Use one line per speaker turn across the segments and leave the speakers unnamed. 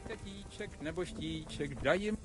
Tetíček nebo štíček, daj jim.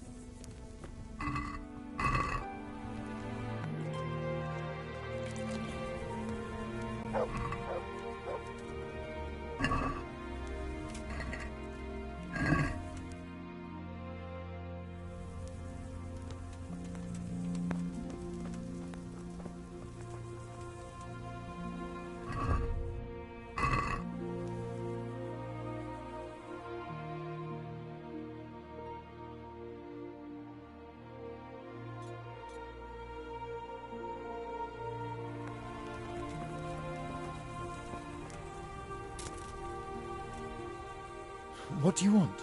What do you want?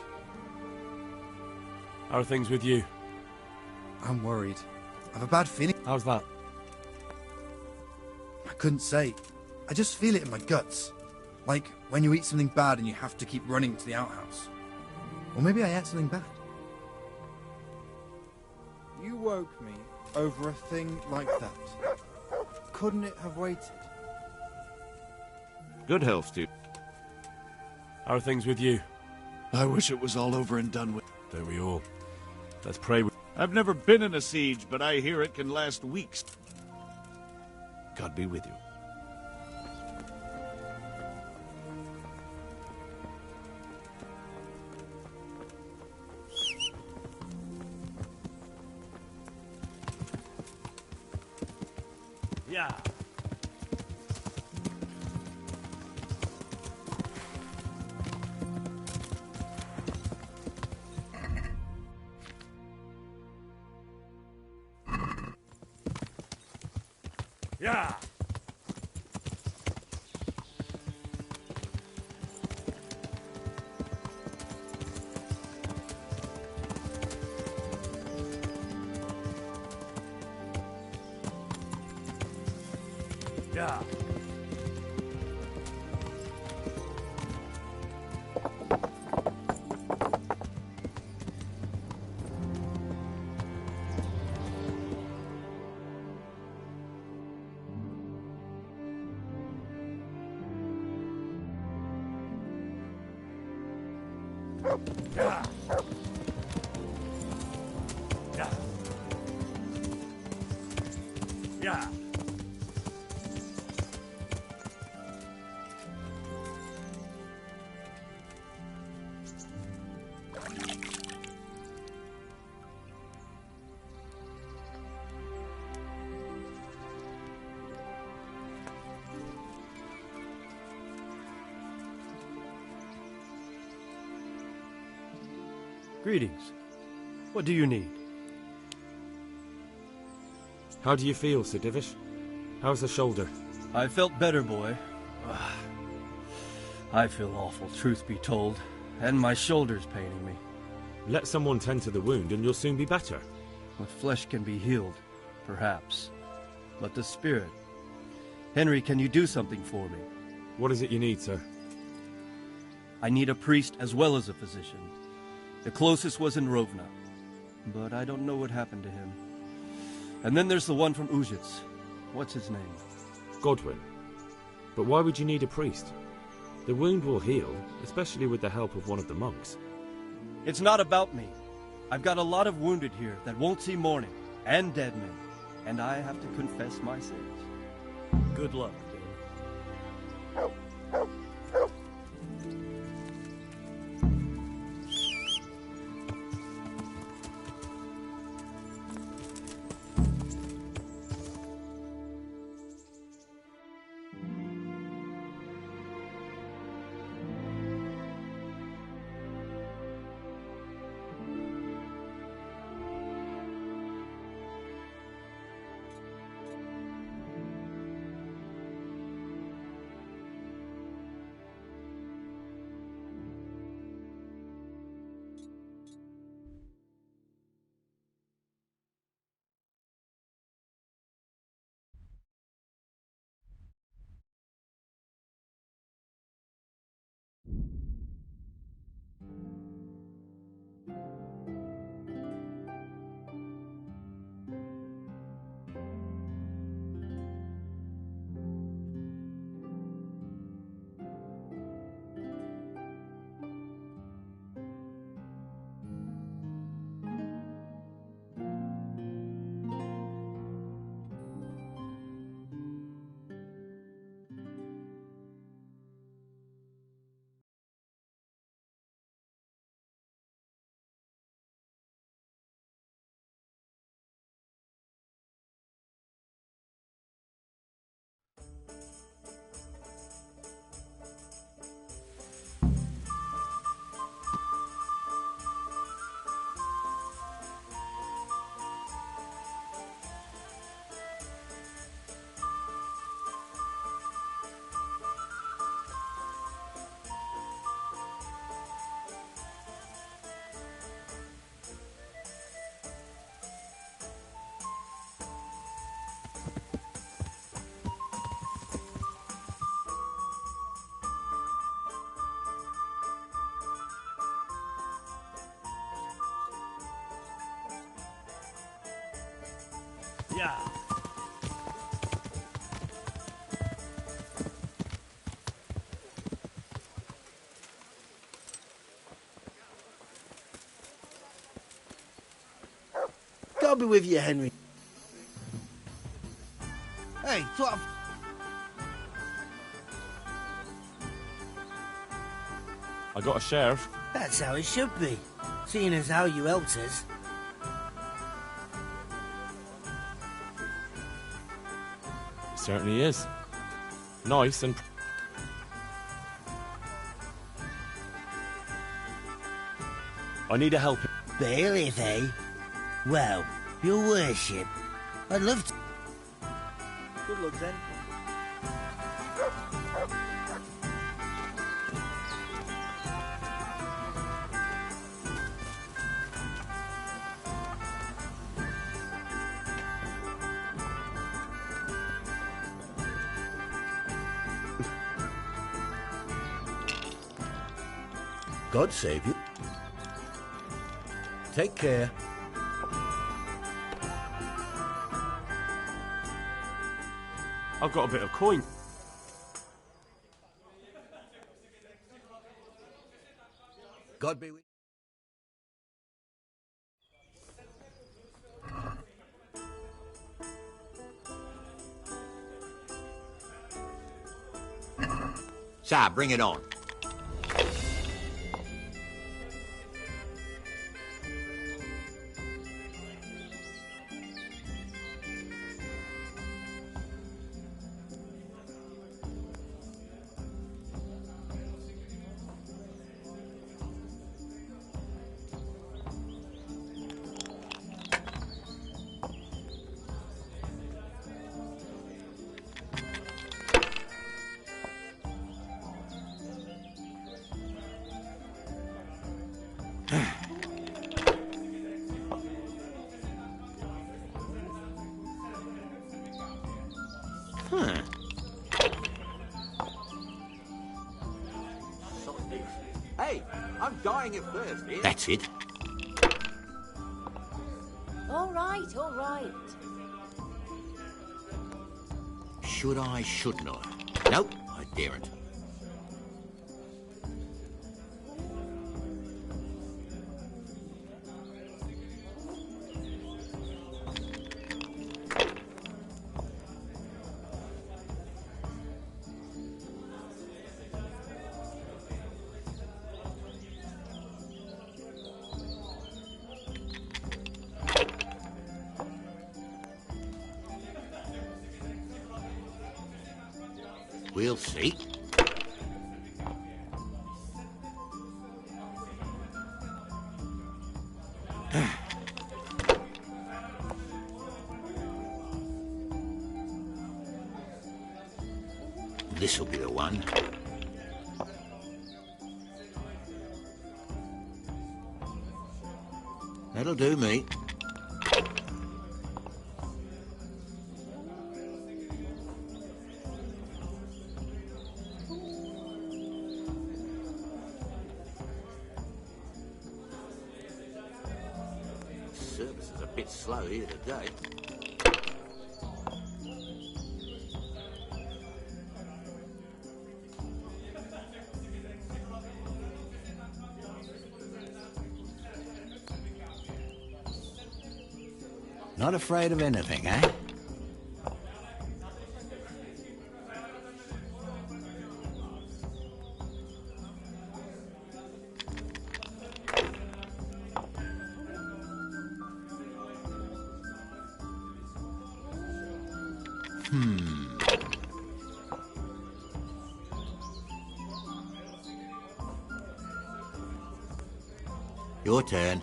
How are things with you?
I'm worried. I have a bad feeling.
How's that?
I couldn't say. I just feel it in my guts. Like when you eat something bad and you have to keep running to the outhouse. Or maybe I ate something bad. You woke me over a thing like that. Couldn't it have waited?
Good health, dude.
How are things with you?
I wish it was all over and done with.
Don't we all? Let's pray.
I've never been in a siege, but I hear it can last weeks. God be with you.
Yeah. Yeah. Yeah. Yeah. Yeah. Yeah.
Greetings. What do you need?
How do you feel, Sir Divish? How's the shoulder?
I felt better, boy. I feel awful, truth be told, and my shoulder's paining me.
Let someone tend to the wound and you'll soon be better.
The flesh can be healed, perhaps, but the spirit... Henry, can you do something for me?
What is it you need, sir?
I need a priest as well as a physician. The closest was in Rovna, but I don't know what happened to him. And then there's the one from Ujits. What's his name?
Godwin. But why would you need a priest? The wound will heal, especially with the help of one of the monks.
It's not about me. I've got a lot of wounded here that won't see morning, and dead men, and I have to confess my sins. Good luck, Dane.
Yeah. God be with you, Henry. Hey, what?
I got a sheriff.
That's how it should be, seeing as how you helped us.
It certainly is. Nice and... I need a help.
Bailiff, eh? Well, your worship, I'd love to... Good luck, then.
God save you. Take care.
I've got a bit of coin.
God be with you.
Sir, bring it on. Hey, I'm dying of thirst here. That's it.
All right, all right.
Should I, shouldn't I? Nope, I daren't. We'll see. This'll be the one. That'll do me. Service is a bit slow here today. Not afraid of anything, eh? Your turn.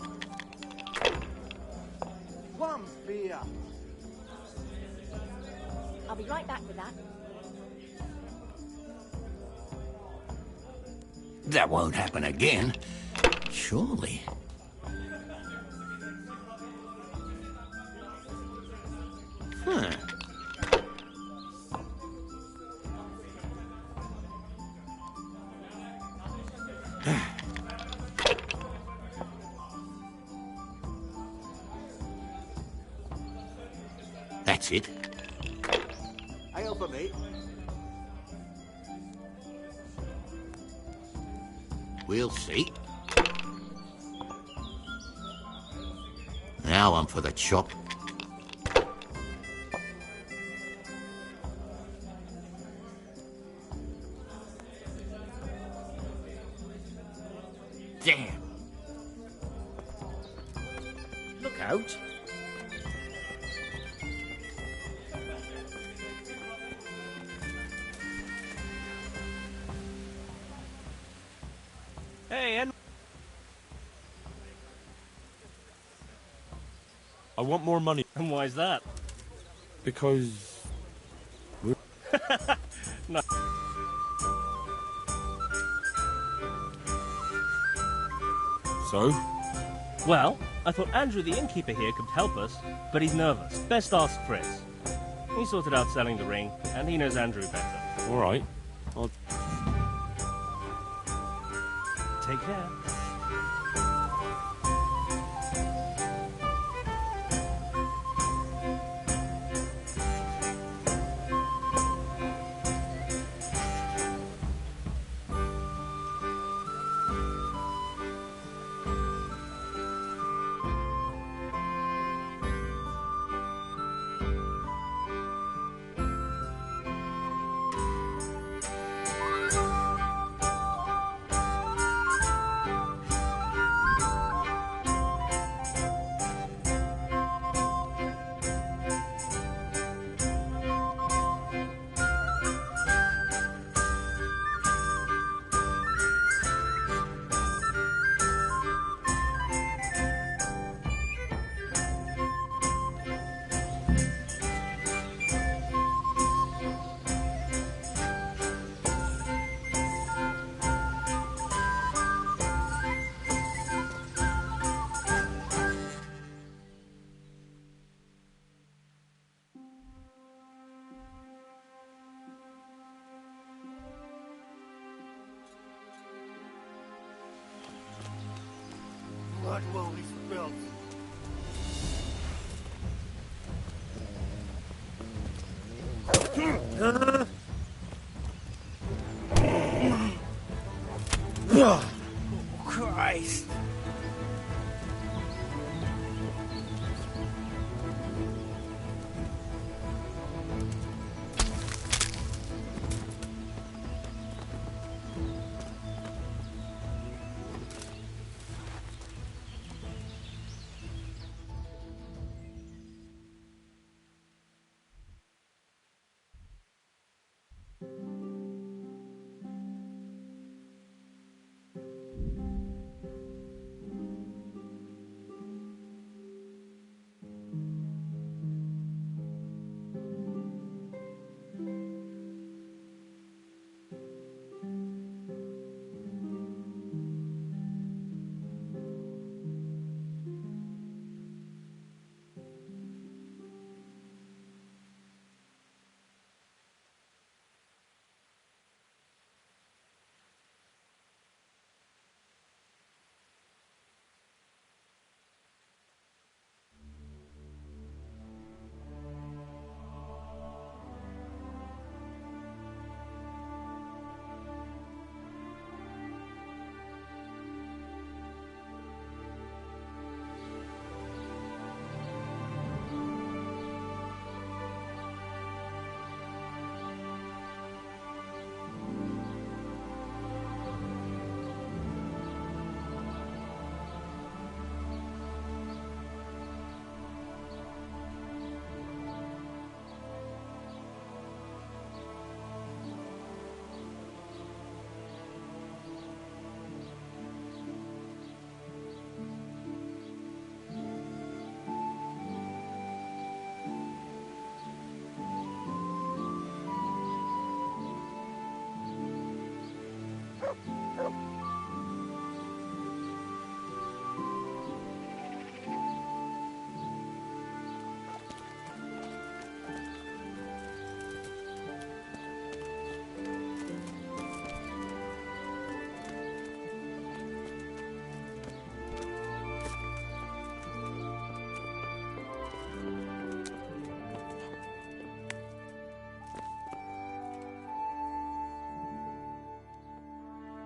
One beer.
I'll be right back with that.
That won't happen again. Surely. Huh. That's it. Ale for me. We'll see. Now I'm for the chop. Damn. Look out.
Hey, and
I want more money
why's that?
because...
No.
So?
Well, I thought Andrew the innkeeper here could help us, but he's nervous. Best ask Fritz. He sorted out selling the ring, and he knows Andrew better.
Alright. I'll...
Take care.
Blood will be spilled. Oh, Christ.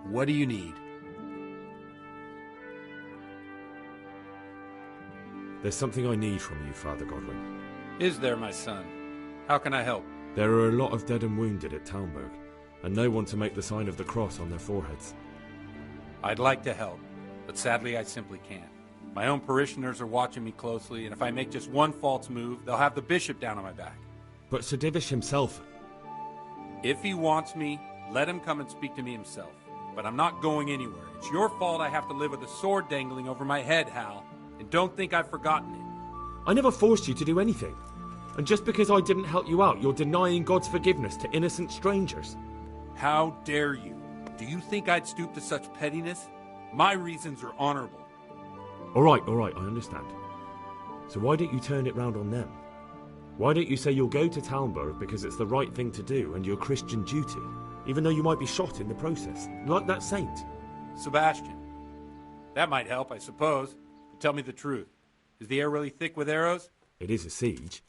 What do you need?
There's something I need from you, Father Godwin.
Is there, my son? How can I help?
There are a lot of dead and wounded at Talmberg, and no one to make the sign of the cross on their foreheads.
I'd like to help, but sadly I simply can't. My own parishioners are watching me closely, and if I make just one false move, they'll have the bishop down on my back.
But Sir Divish himself...
If he wants me, let him come and speak to me himself. But I'm not going anywhere. It's your fault I have to live with a sword dangling over my head, Hal. And don't think I've forgotten it.
I never forced you to do anything. And just because I didn't help you out, you're denying God's forgiveness to innocent strangers.
How dare you? Do you think I'd stoop to such pettiness? My reasons are honorable.
All right, I understand. So why don't you turn it round on them? Why don't you say you'll go to Talmberg because it's the right thing to do and your Christian duty, even though you might be shot in the process, like that saint?
Sebastian. That might help, I suppose. But tell me the truth. Is the air really thick with arrows?
It is a siege,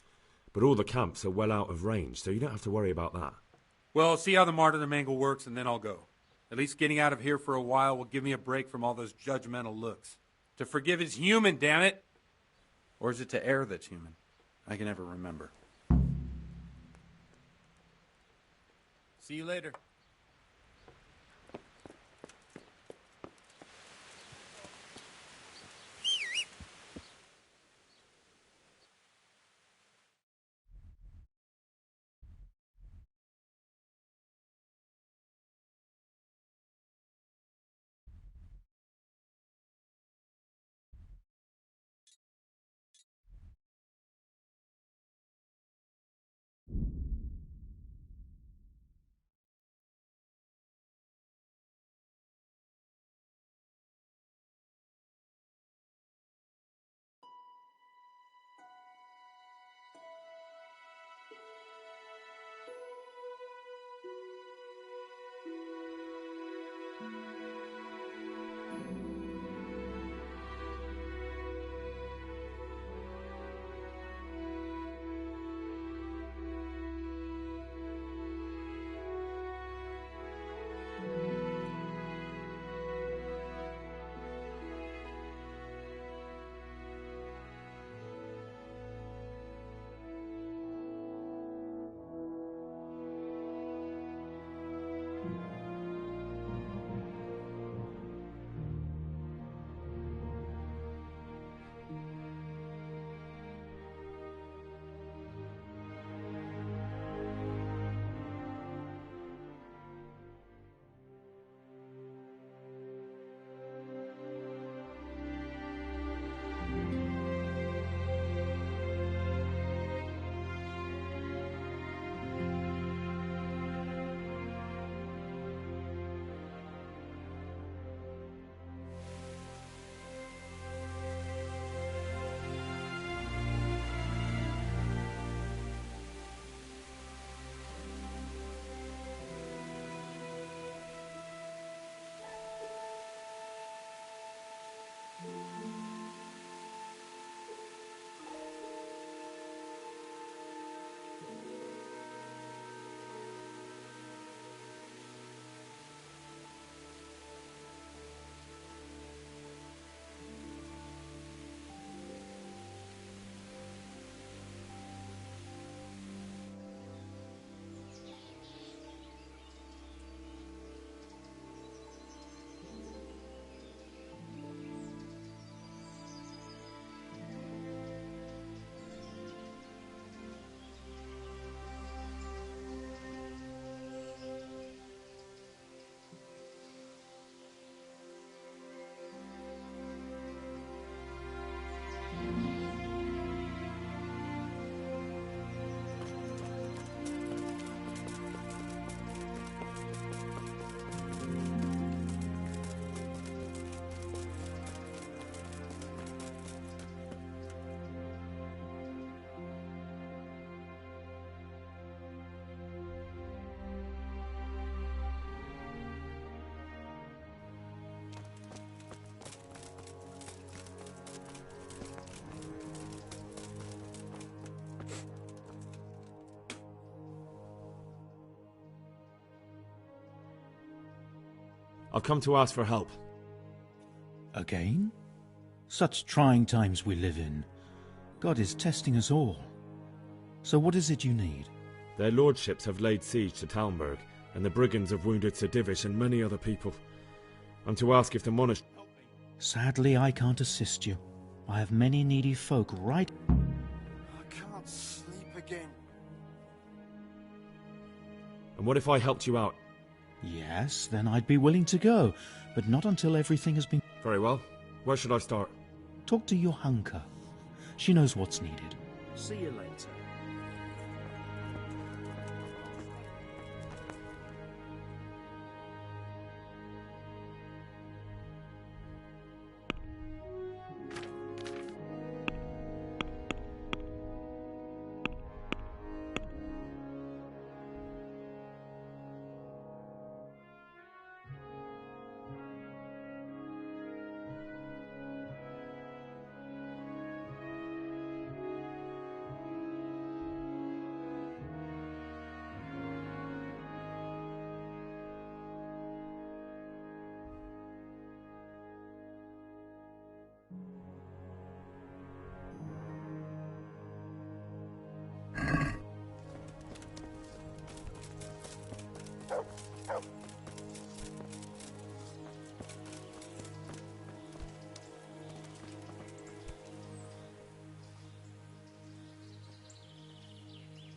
but all the camps are well out of range, so you don't have to worry about that.
Well, see how the martyrdom angle works, and then I'll go. At least getting out of here for a while will give me a break from all those judgmental looks. To forgive is human, damn it! Or is it to err that's human? I can never remember. See you later.
I've come to ask for help.
Again? Such trying times we live in. God is testing us all. So what is it you need?
Their lordships have laid siege to Talmberg, and the brigands have wounded Sir Divish and many other people. I'm to ask if the monastery...
Sadly, I can't assist you. I have many needy folk right...
I can't sleep again.
And what if I helped you out?
Yes, then I'd be willing to go, but not until everything has been...
Very well. Where should I start?
Talk to your hunker. She knows what's needed.
See you later.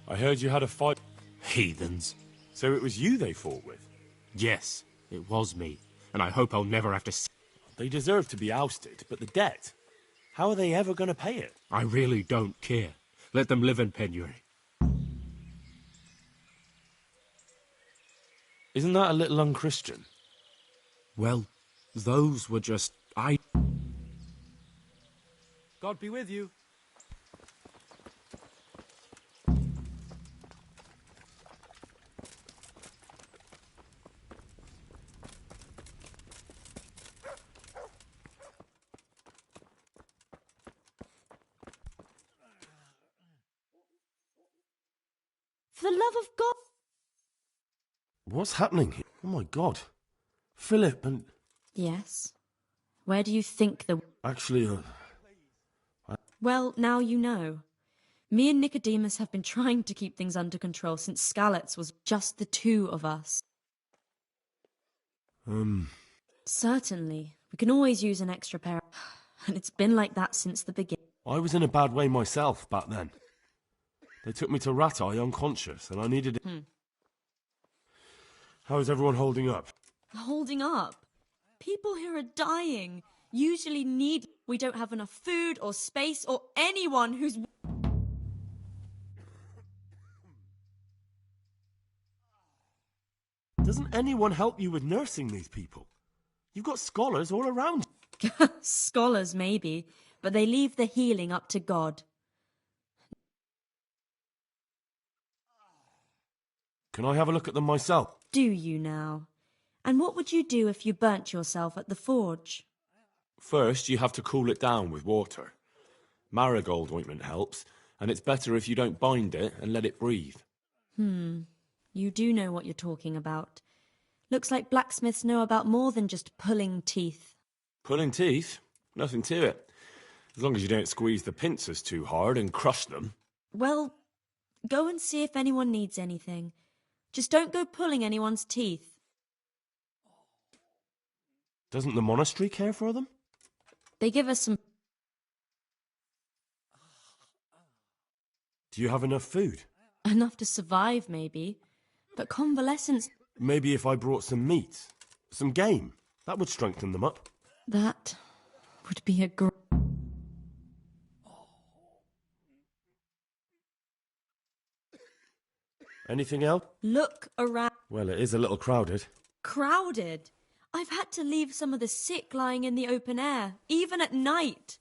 I heard you had a fight.
Heathens.
So it was you they fought with?
Yes, it was me. And I hope I'll never have to see...
They deserve to be ousted, but the debt? How are they ever going to pay it?
I really don't care. Let them live in penury.
Isn't that a little unchristian?
Well, those were just...
God be with you.
For the love of God.
What's happening here? Oh my God. Philip and...
Yes. Where do you think the...
Actually,
Well, now you know. Me and Nicodemus have been trying to keep things under control since Skalitz was just the two of us. Certainly. We can always use an extra pair. And it's been like that since the beginning.
I was in a bad way myself back then. They took me to Rattay unconscious, and I needed... How is everyone holding up?
Holding up? People here are dying. Usually need... We don't have enough food or space or anyone who's...
Doesn't anyone help you with nursing these people? You've got scholars all around.
Scholars, maybe, but they leave the healing up to God.
Can I have a look at them myself?
Do you now? And what would you do if you burnt yourself at the forge?
First, you have to cool it down with water. Marigold ointment helps, and it's better if you don't bind it and let it breathe.
You do know what you're talking about. Looks like blacksmiths know about more than just pulling teeth.
Pulling teeth? Nothing to it. As long as you don't squeeze the pincers too hard and crush them.
Well, go and see if anyone needs anything. Just don't go pulling anyone's teeth.
Doesn't the monastery care for them?
They give us some...
Do you have enough food?
Enough to survive, maybe. But convalescence...
Maybe if I brought some meat, some game, that would strengthen them up.
That would be a great...
Anything else?
Look around.
Well, it is a little crowded.
Crowded? I've had to leave some of the sick lying in the open air, even at night.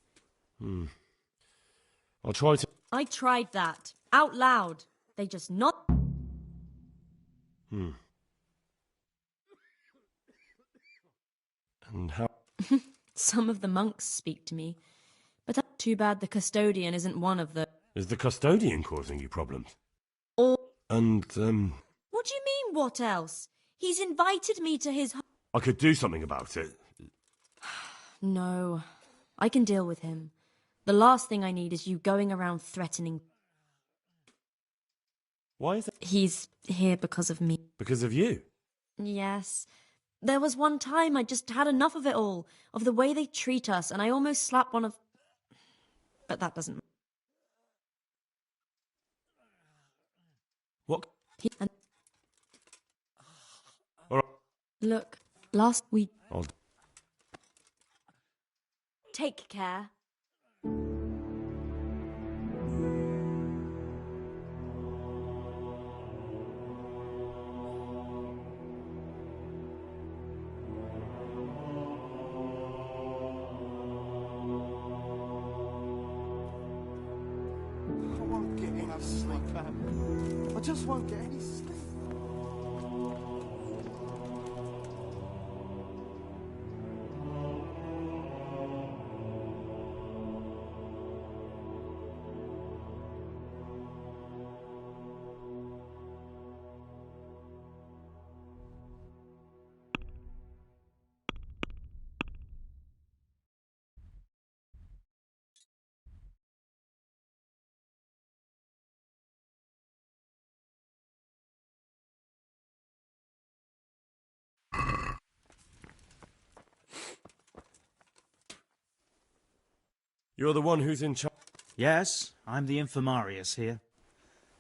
I'll try to...
I tried that, out loud. They just not...
And how...
Some of the monks speak to me, but that's too bad the custodian isn't one of them.
Is the custodian causing you problems?
Or...
And,
What do you mean, what else? He's invited me to his...
I could do something about it.
No, I can deal with him. The last thing I need is you going around threatening.
Why is it?
He's here because of me.
Because of you?
Yes. There was one time I just had enough of it all, of the way they treat us, and I almost slapped one of... But that doesn't...
What?
And...
All right.
Look, last week...
I'll...
Take care.
I just won't get any sleep.
You're the one who's in charge?
Yes, I'm the infirmarius here.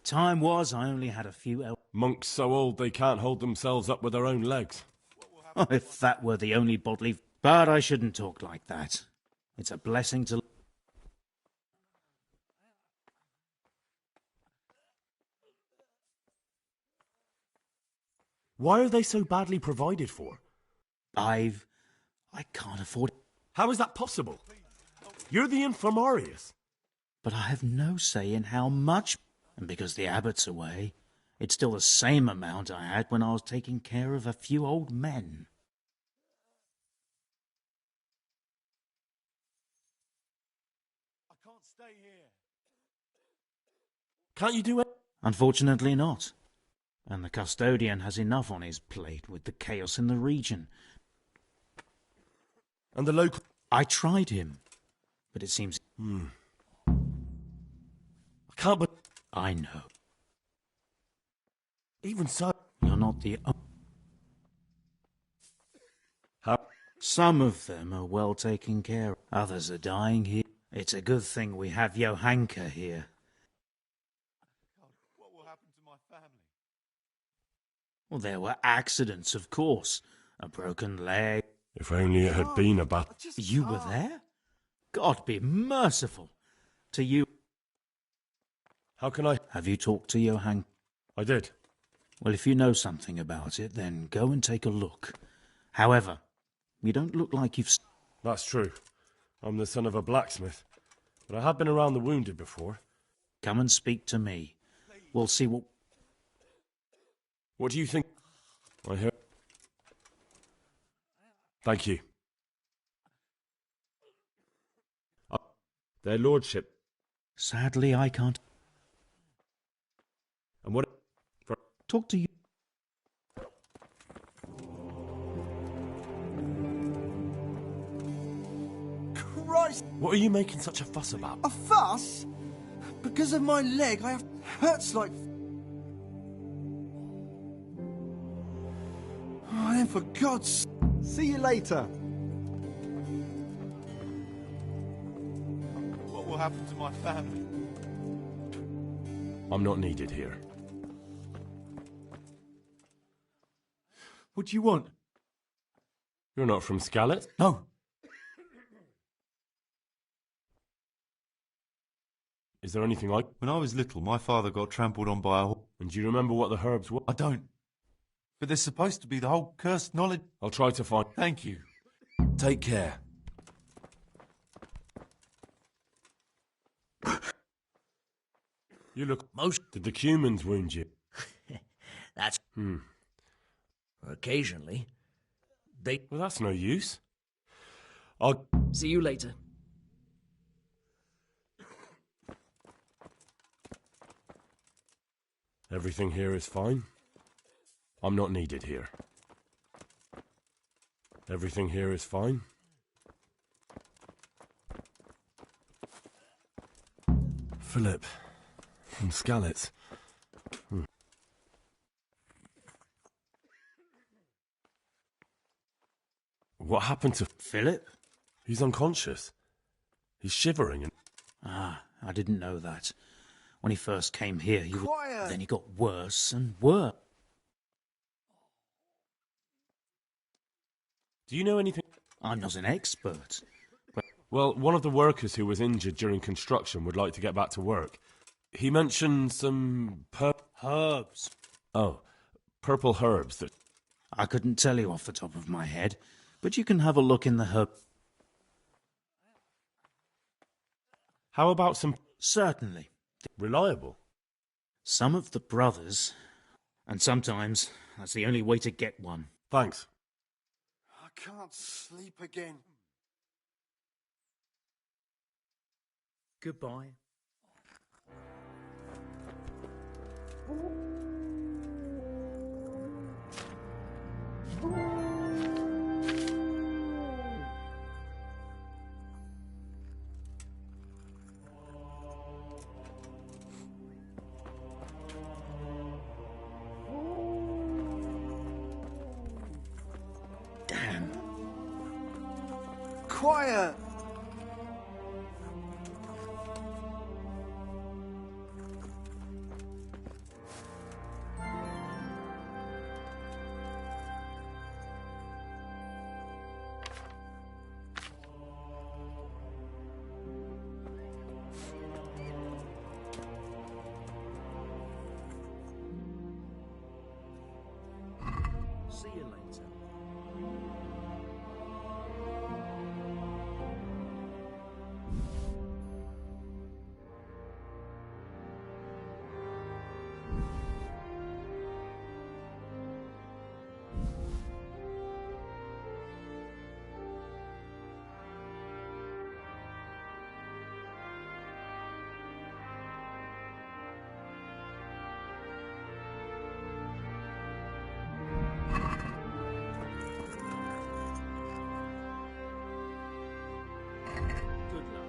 Time was I only had a few
monks so old they can't hold themselves up with their own legs.
Oh, if that were the only bodily... But I shouldn't talk like that. It's a blessing to...
Why are they so badly provided for?
I can't afford it.
How is that possible? You're the infirmarius.
But I have no say in how much... And because the abbot's away, it's still the same amount I had when I was taking care of a few old men.
I can't stay here.
Can't you do it?
Unfortunately not. And the custodian has enough on his plate with the chaos in the region.
And the local...
I tried him, but it seems...
I can't but...
I know.
Even so...
You're not the...
How?
Some of them are well taken care of. Others are dying here. It's a good thing we have Johanka here.
God, what will happen to my family?
Well, there were accidents, of course. A broken leg.
If only it had been about...
You were there? God be merciful. To you...
How can I...
Have you talked to Johann?
I did.
Well, if you know something about it, then go and take a look. However, you don't look like you've...
That's true. I'm the son of a blacksmith. But I have been around the wounded before.
Come and speak to me. We'll see what...
What do you think? I heard... Thank you. Their lordship.
Sadly, I can't...
And what...
Talk to you.
Christ!
What are you making such a fuss about?
A fuss? Because of my leg, I have... hurts like... Oh, then for God's... See you later. What will happen to my family?
I'm not needed here.
What do you want?
You're not from Scarlet?
No.
Is there anything I...
When I was little, my father got trampled on by a horse.
And do you remember what the herbs were?
I don't. But there's supposed to be the whole cursed knowledge.
I'll try to find...
Thank you.
Take care.
You look... Did the humans wound you?
That's... Occasionally. They...
Well, that's no use. I'll...
See you later.
Everything here is fine. I'm not needed here. Everything here is fine. Philip. And Skalitz. What happened to
Philip?
He's unconscious. He's shivering and...
Ah, I didn't know that. When he first came here, he
Quiet!
then he got worse and worse.
Do you know anything?
I'm not an expert.
Well, one of the workers who was injured during construction would like to get back to work. He mentioned some
herbs.
Oh, purple herbs that...
I couldn't tell you off the top of my head, but you can have a look in the herb...
How about some...
Certainly.
Reliable?
Some of the brothers, and sometimes that's the only way to get one.
Thanks.
I can't sleep again.
Goodbye. Damn.
Quiet!
See you later. Good luck.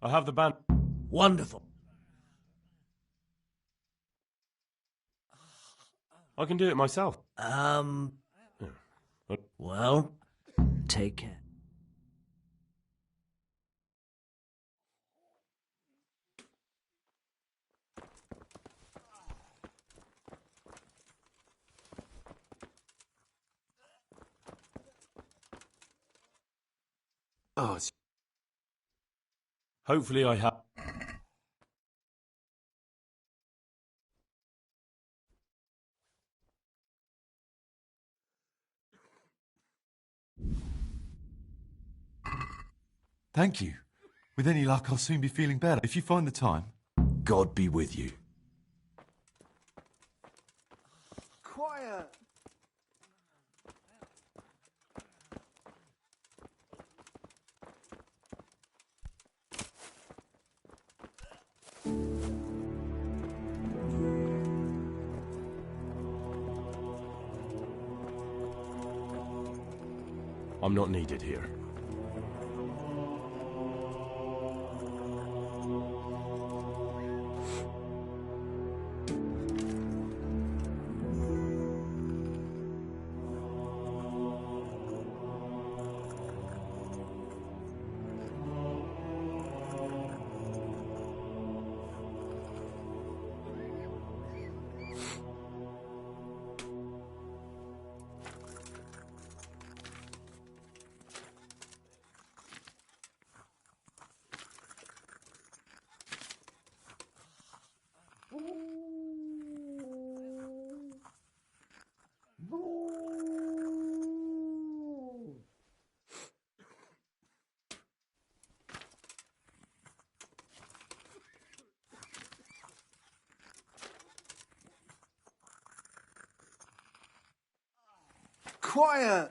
I have the band...
Wonderful.
I can do it myself.
Well,
Take care.
Oh, hopefully I have...
Thank you. With any luck, I'll soon be feeling better. If you find the time...
God be with you.
Quiet!
I'm not needed here.
quiet.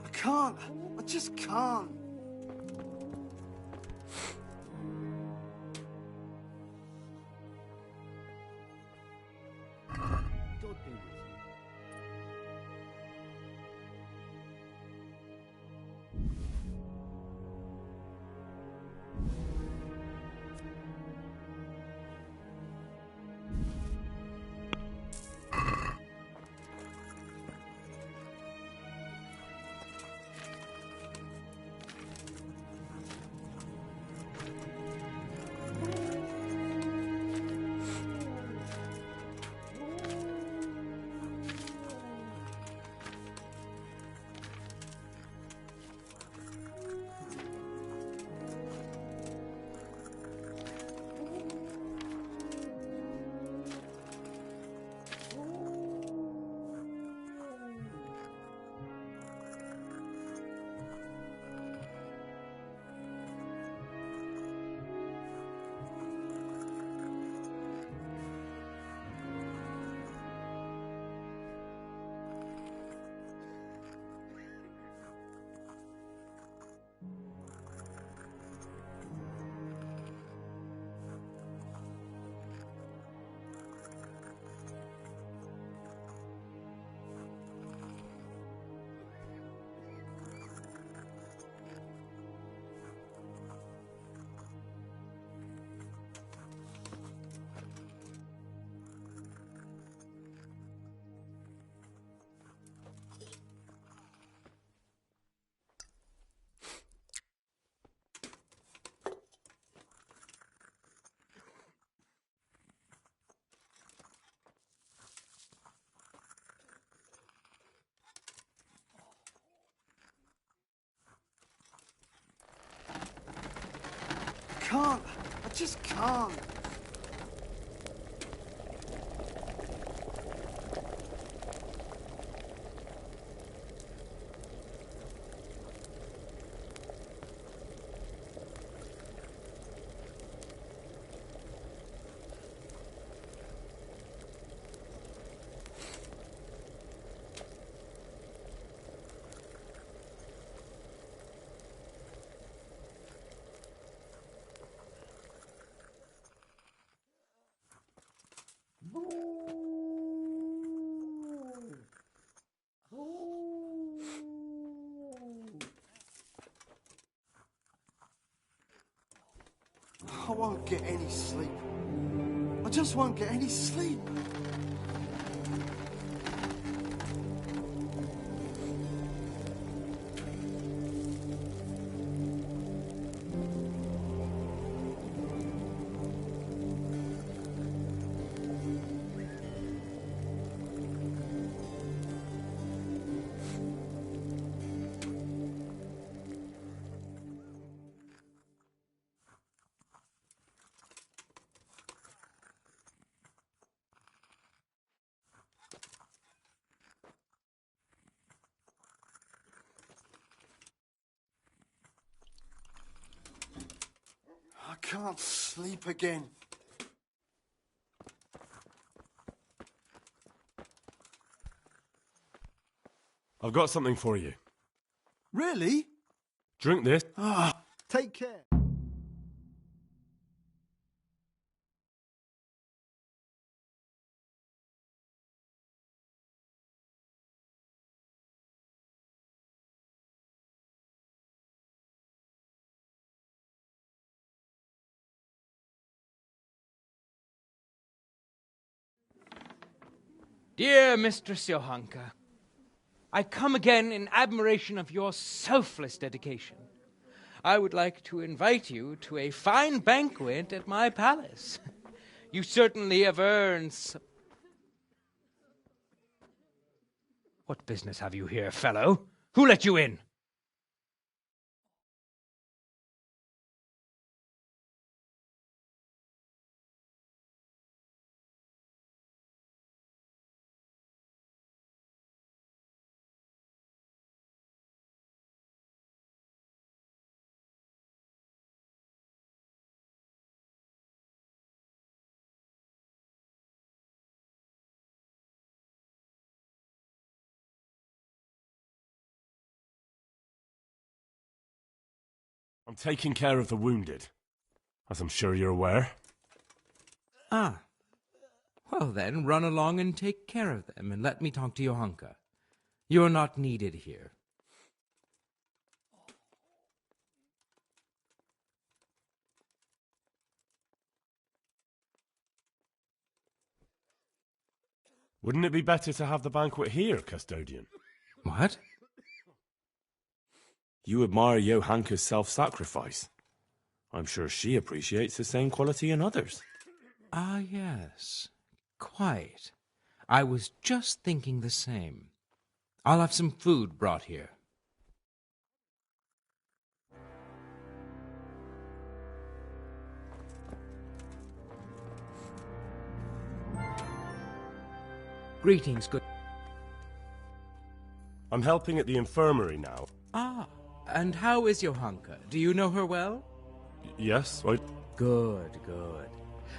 I can't. I just can't.
God be with you.
Can't. I just can't. I won't get any sleep. I just won't get any sleep. I can't sleep again.
I've got something for you.
Really?
Drink this.
Take care.
Dear Mistress Johanka, I come again in admiration of your selfless dedication. I would like to invite you to a fine banquet at my palace. You certainly have earned What business have you here, fellow? Who let you in?
I'm taking care of the wounded, as I'm sure you're aware.
Ah. Well then, run along and take care of them, and let me talk to Johanka. You're not needed here.
Wouldn't it be better to have the banquet here, custodian?
What?
You admire Johanka's self-sacrifice. I'm sure she appreciates the same quality in others.
Ah, yes. Quite. I was just thinking the same. I'll have some food brought here. Greetings, good...
I'm helping at the infirmary now.
Ah, and how is Johanka? Do you know her well?
Yes, I...
Good, good.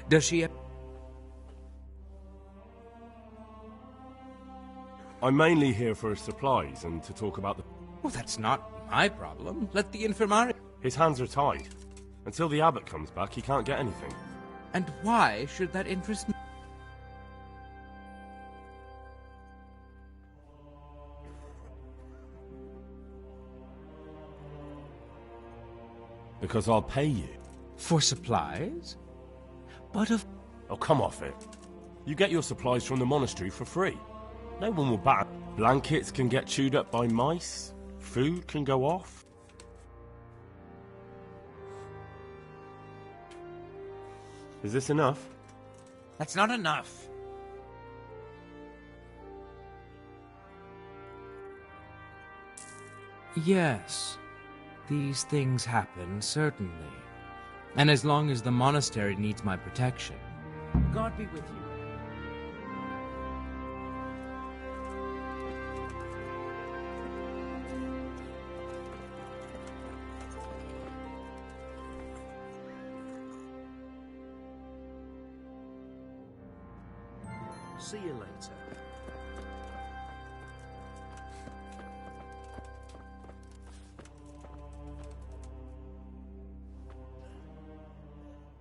Does she...
I'm mainly here for supplies and to talk about the...
Well, that's not my problem. Let the infirmary...
His hands are tied. Until the abbot comes back, he can't get anything.
And why should that interest me?
Because I'll pay you.
For supplies? But of...
Oh, come off it. You get your supplies from the monastery for free. No one will bat. Blankets can get chewed up by mice. Food can go off. Is this enough?
That's not enough. Yes. These things happen, certainly. And as long as the monastery needs my protection, God be with you.
See you later.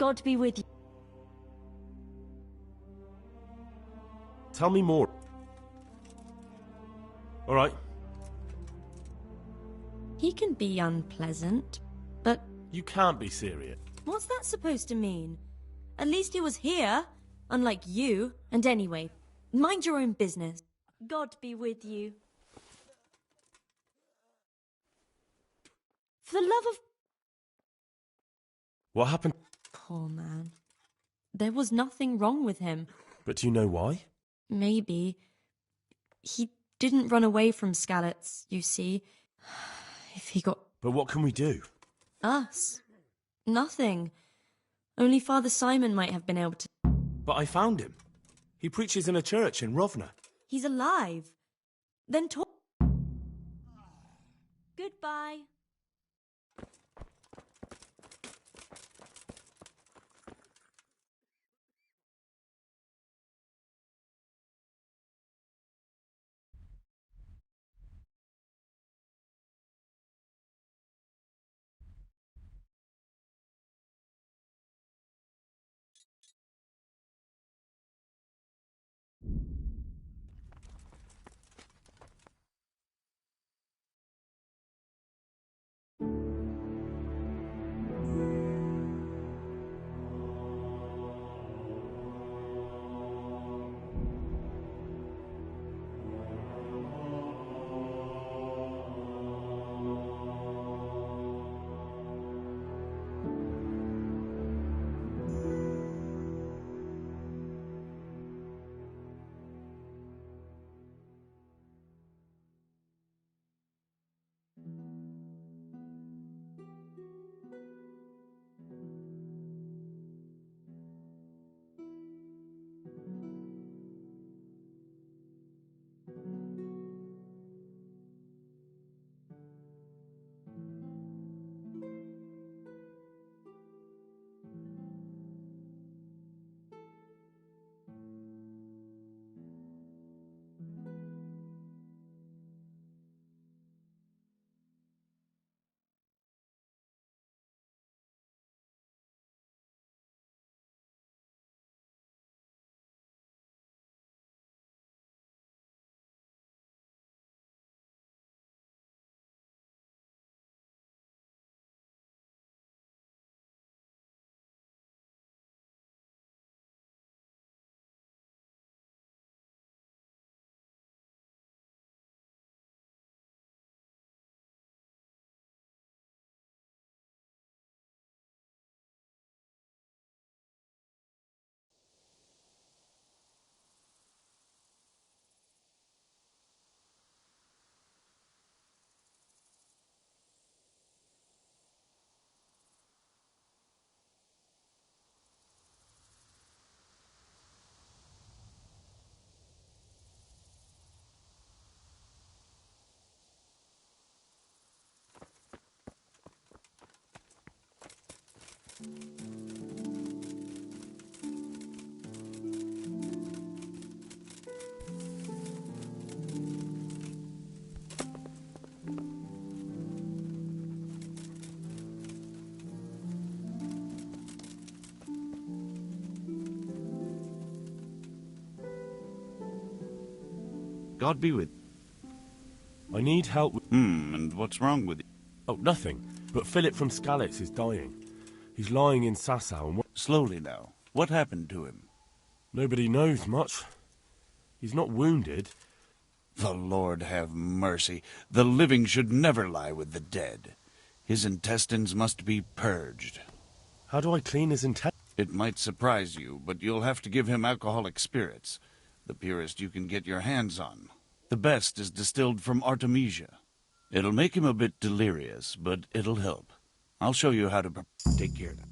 God be with you.
Tell me more. All right.
He can be unpleasant, but...
You can't be serious.
What's that supposed to mean? At least he was here, unlike you. And anyway, mind your own business.
God be with you. For the love of...
What happened?
Poor man. There was nothing wrong with him.
But do you know why?
Maybe. He didn't run away from Skalitz, you see. If he got...
But what can we do?
Us? Nothing. Only Father Simon might have been able to...
But I found him. He preaches in a church in Rovna.
He's alive. Then talk...
Goodbye.
God be with
I need help with...
and what's wrong with you?
Oh, nothing. But Philip from Skalitz is dying. He's lying in Sasau and...
Slowly now. What happened to him?
Nobody knows much. He's not wounded.
The Lord have mercy. The living should never lie with the dead. His intestines must be purged.
How do I clean his intestines?
It might surprise you, but you'll have to give him alcoholic spirits. The purest you can get your hands on. The best is distilled from Artemisia. It'll make him a bit delirious, but it'll help. I'll show you how to take care of it.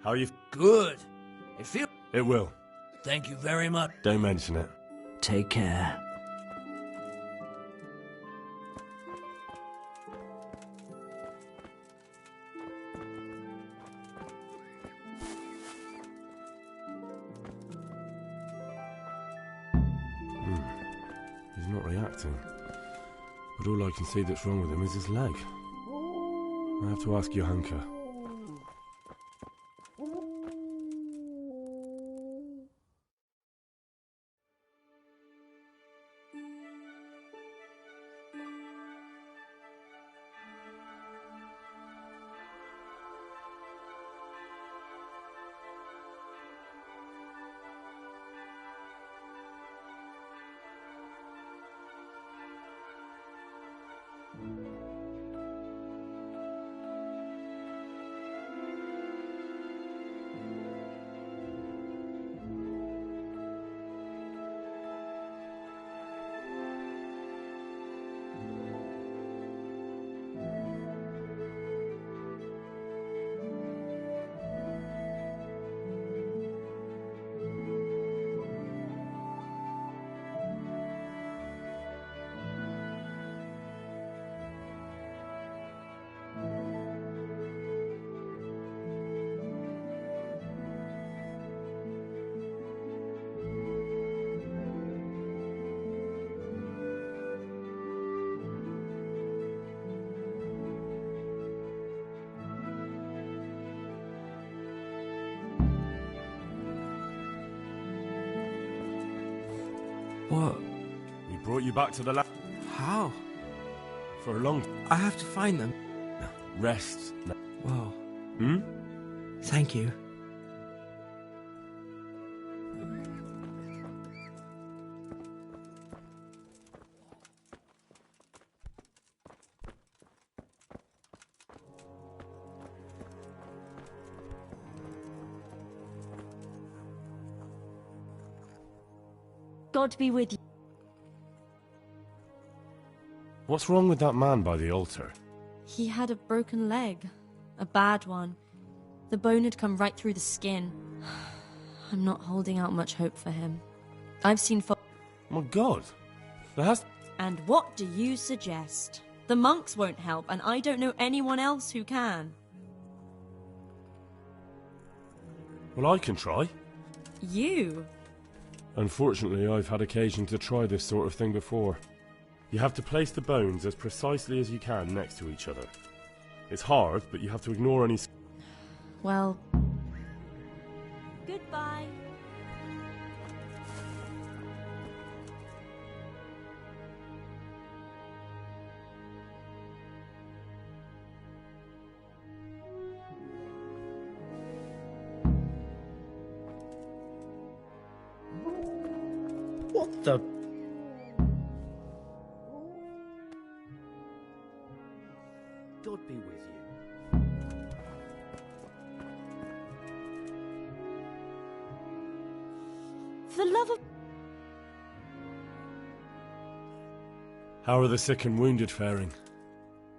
How are you?
Good. It feels...
It will.
Thank you very much.
Don't mention it.
Take care.
He's not reacting. But all I can see that's wrong with him is his leg. I have to ask Johanka.
What?
We brought you back to the lab.
How?
For a long...
I have to find them.
Rest.
Whoa.
Hmm?
Thank you.
God be with you.
What's wrong with that man by the altar?
He had a broken leg. A bad one. The bone had come right through the skin. I'm not holding out much hope for him. I've seen
Oh my God. There has...
And what do you suggest? The monks won't help, and I don't know anyone else who can.
Well, I can try.
You?
Unfortunately, I've had occasion to try this sort of thing before. You have to place the bones as precisely as you can next to each other. It's hard, but you have to ignore any...
Well...
Goodbye.
What the...
God be with you.
For the love of...
How are the sick and wounded faring?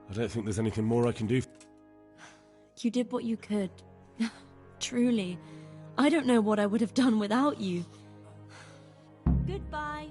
I don't think there's anything more I can do.
You did what you could. Truly. I don't know what I would have done without you.
Goodbye.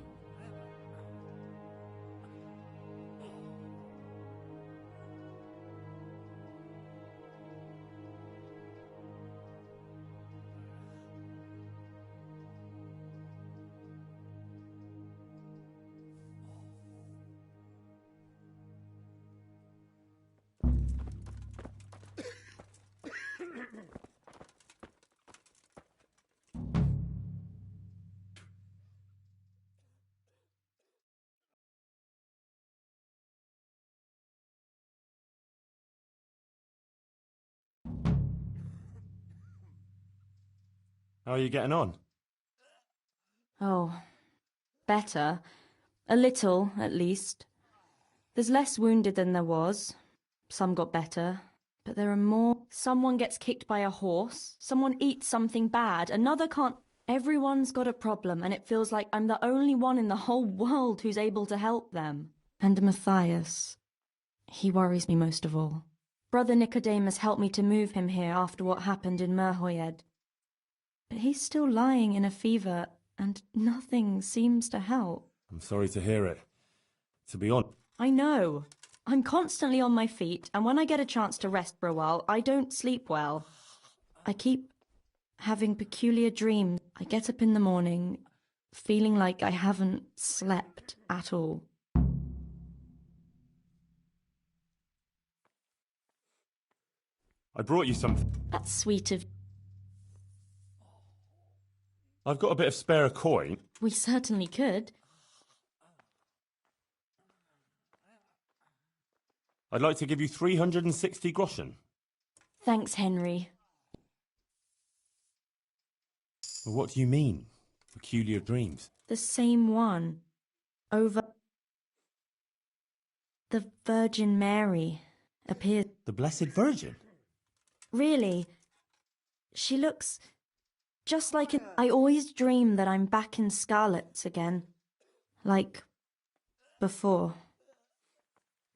How are you getting on?
Oh, better. A little, at least. There's less wounded than there was. Some got better, but there are more. Someone gets kicked by a horse, someone eats something bad, another can't... Everyone's got a problem, and it feels like I'm the only one in the whole world who's able to help them. And Matthias. He worries me most of all. Brother Nicodemus helped me to move him here after what happened in Merhoyed. But he's still lying in a fever, and nothing seems to help.
I'm sorry to hear it. To be honest...
I know. I'm constantly on my feet, and when I get a chance to rest for a while, I don't sleep well. I keep having peculiar dreams. I get up in the morning, feeling like I haven't slept at all.
I brought you something.
That's sweet of...
I've got a bit of spare coin.
We certainly could.
I'd like to give you 360 groschen.
Thanks, Henry.
Well, what do you mean? Peculiar dreams?
The same one. Over... The Virgin Mary appears...
The Blessed Virgin?
Really. She looks just like I always dream that I'm back in Scarlet's again. Like before.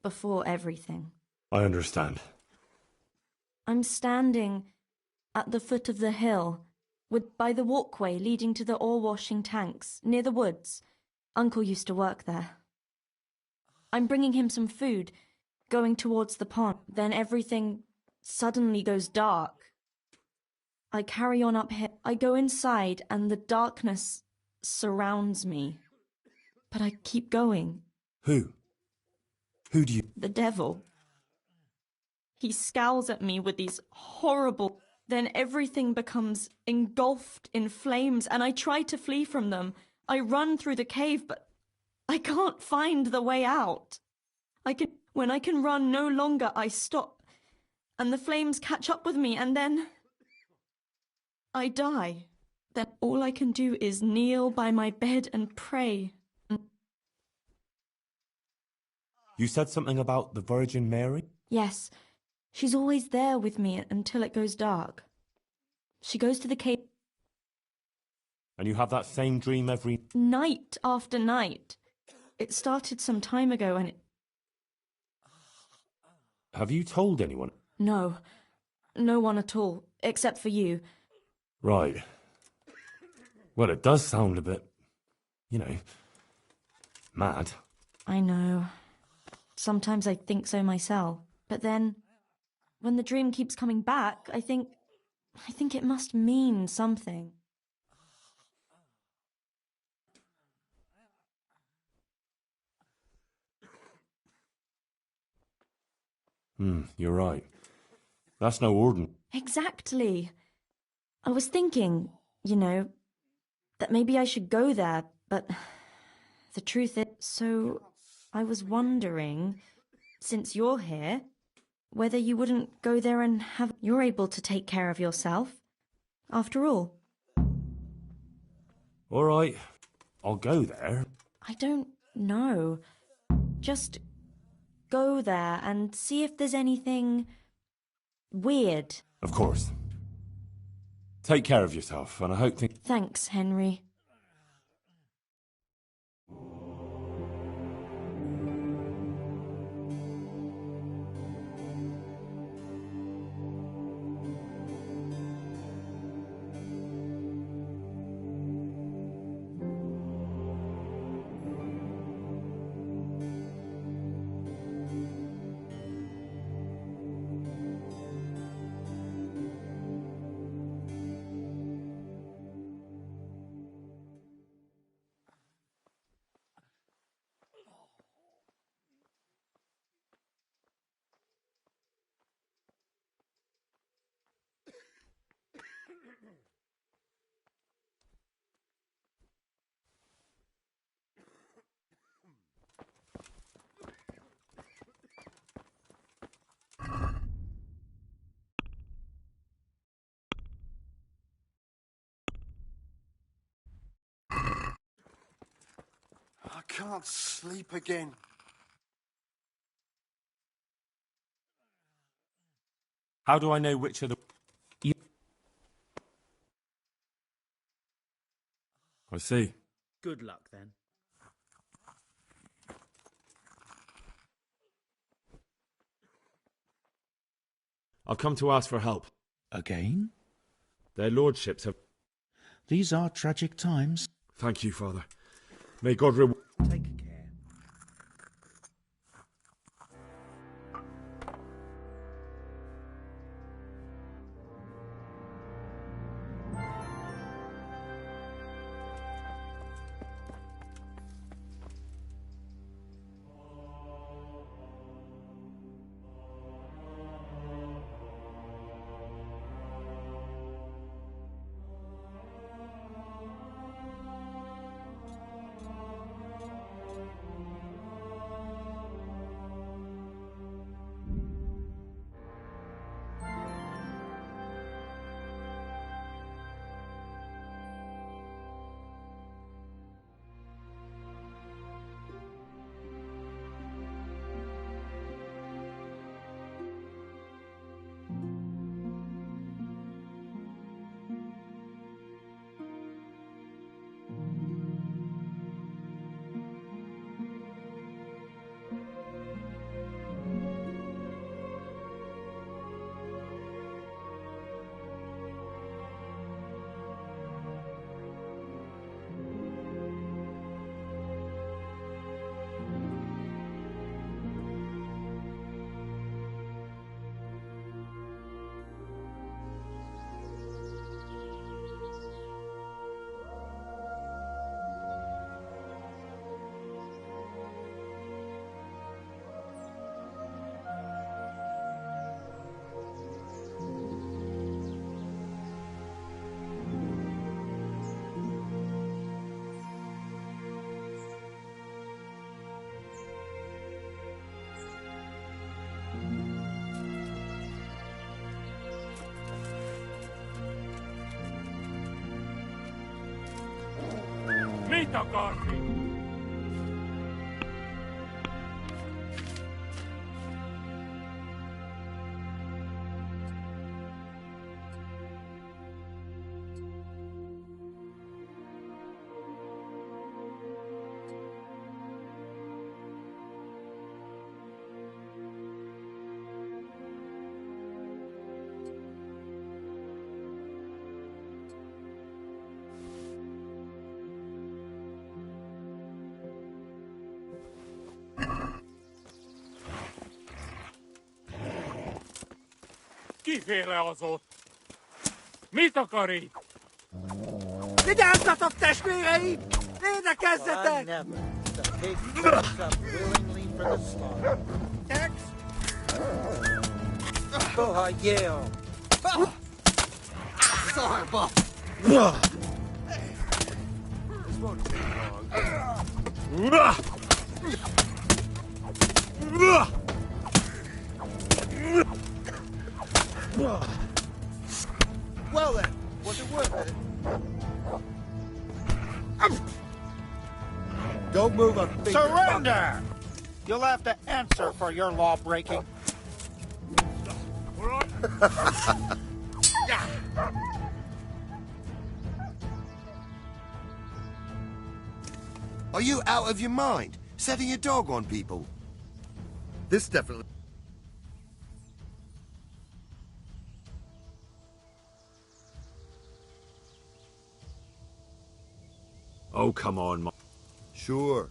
Before everything.
I understand.
I'm standing at the foot of the hill, by the walkway leading to the ore-washing tanks, near the woods. Uncle used to work there. I'm bringing him some food, going towards the pond. Then everything suddenly goes dark. I carry on up here. I go inside and the darkness surrounds me. But I keep going.
Who? Who do you...
The devil. He scowls at me with these horrible... Then everything becomes engulfed in flames and I try to flee from them. I run through the cave, but I can't find the way out. When I can run no longer, I stop. And the flames catch up with me and then... I die. Then all I can do is kneel by my bed and pray.
You said something about the Virgin Mary?
Yes. She's always there with me until it goes dark. She goes to the cave...
And you have that same dream every...
Night after night. It started some time ago and it...
Have you told anyone?
No. No one at all, except for you.
Right. Well, it does sound a bit, mad.
I know. Sometimes I think so myself. But then, when the dream keeps coming back, I think it must mean something.
You're right. That's no ordinary.
Exactly. I was thinking, that maybe I should go there, but the truth is... So, I was wondering, since you're here, whether you wouldn't go there and have... You're able to take care of yourself, after all.
All right, I'll go there.
I don't know. Just go there and see if there's anything weird.
Of course. Take care of yourself, and I hope things...
Thanks, Henry.
I can't sleep again.
How do I know which are the... I see.
Good luck, then.
I've come to ask for help.
Again?
Their lordships have...
These are tragic times.
Thank you, Father. May God reward...
Take care.
Mito corpi! Kiféle az ott? Mit akar itt?
Vigyázzatok, testvéreim! Védekezzetek! Rohadjél! Szarba!
Well then, was it worth it? Don't move a finger.
Surrender! You'll have to answer for your law breaking.
Are you out of your mind? Setting your dog on people? This definitely...
Oh, come on,
Sure.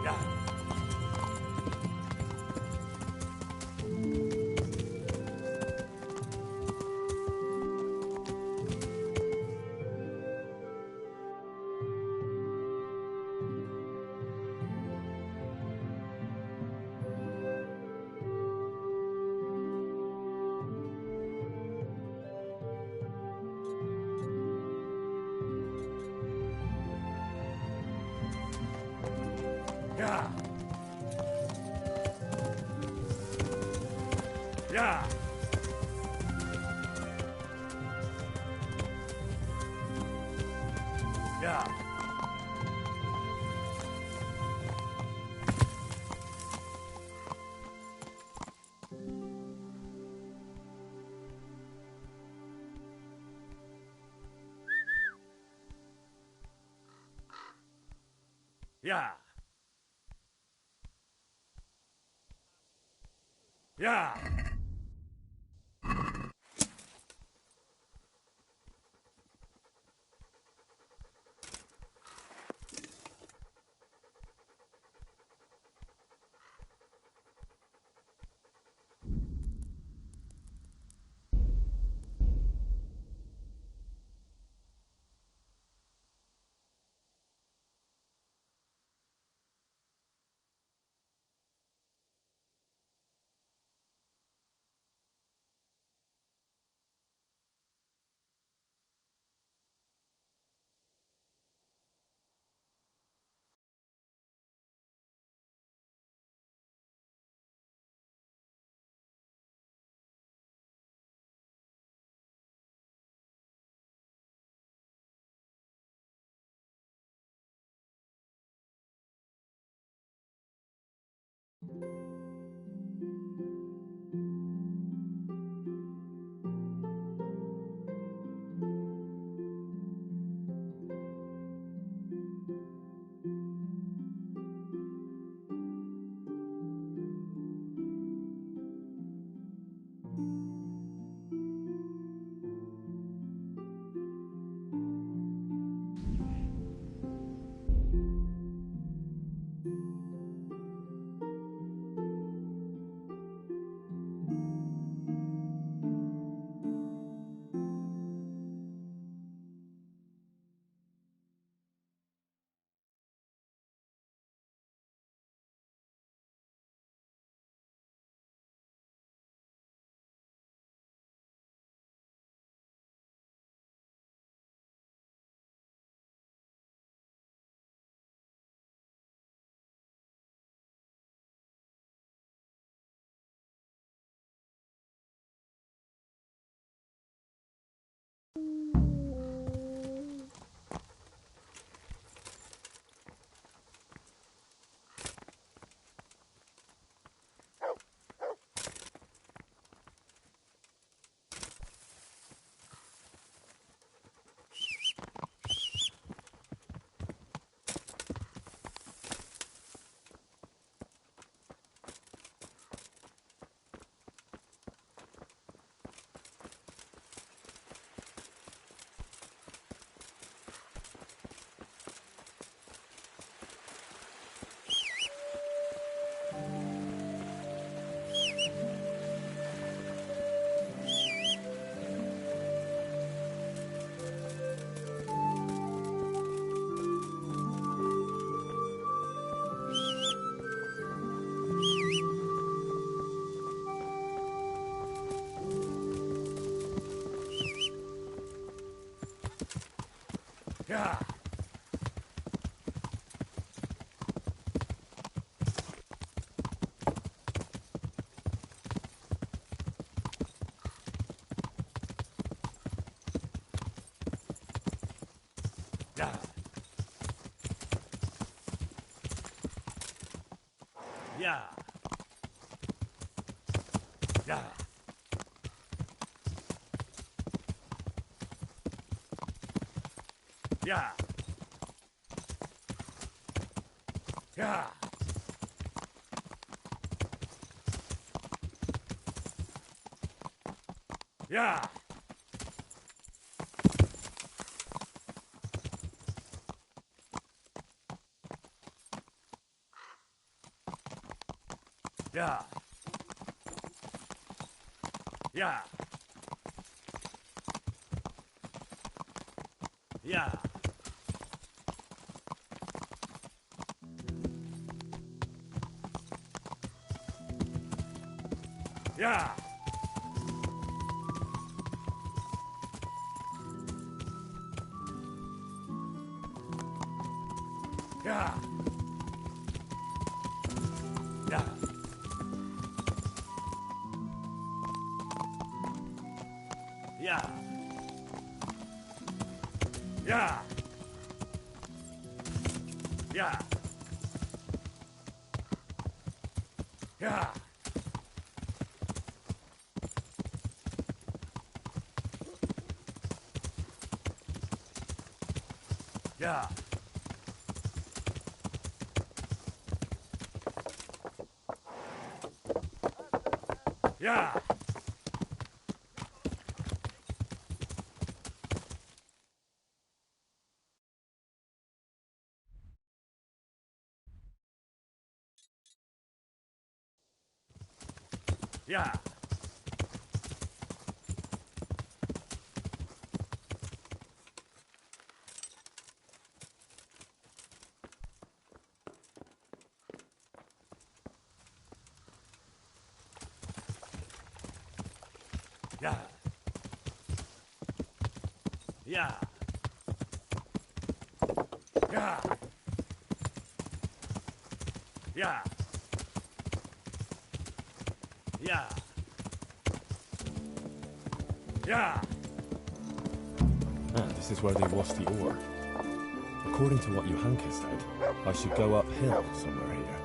Yeah. Yeah. Yeah. Yeah. Yeah. Yeah. Yeah. Yeah. Yeah. Yeah. Yeah. Yeah. Yeah. Yeah. Yeah. Yeah. Yeah. Yeah. Yeah. Yeah. Yeah. Yeah. Yeah. Yeah. Yeah. Yeah. Yeah. Yeah. Yeah. Yeah. Yeah.
Ah, this is where they wash the ore. According to what Johanka said, I should go uphill somewhere here.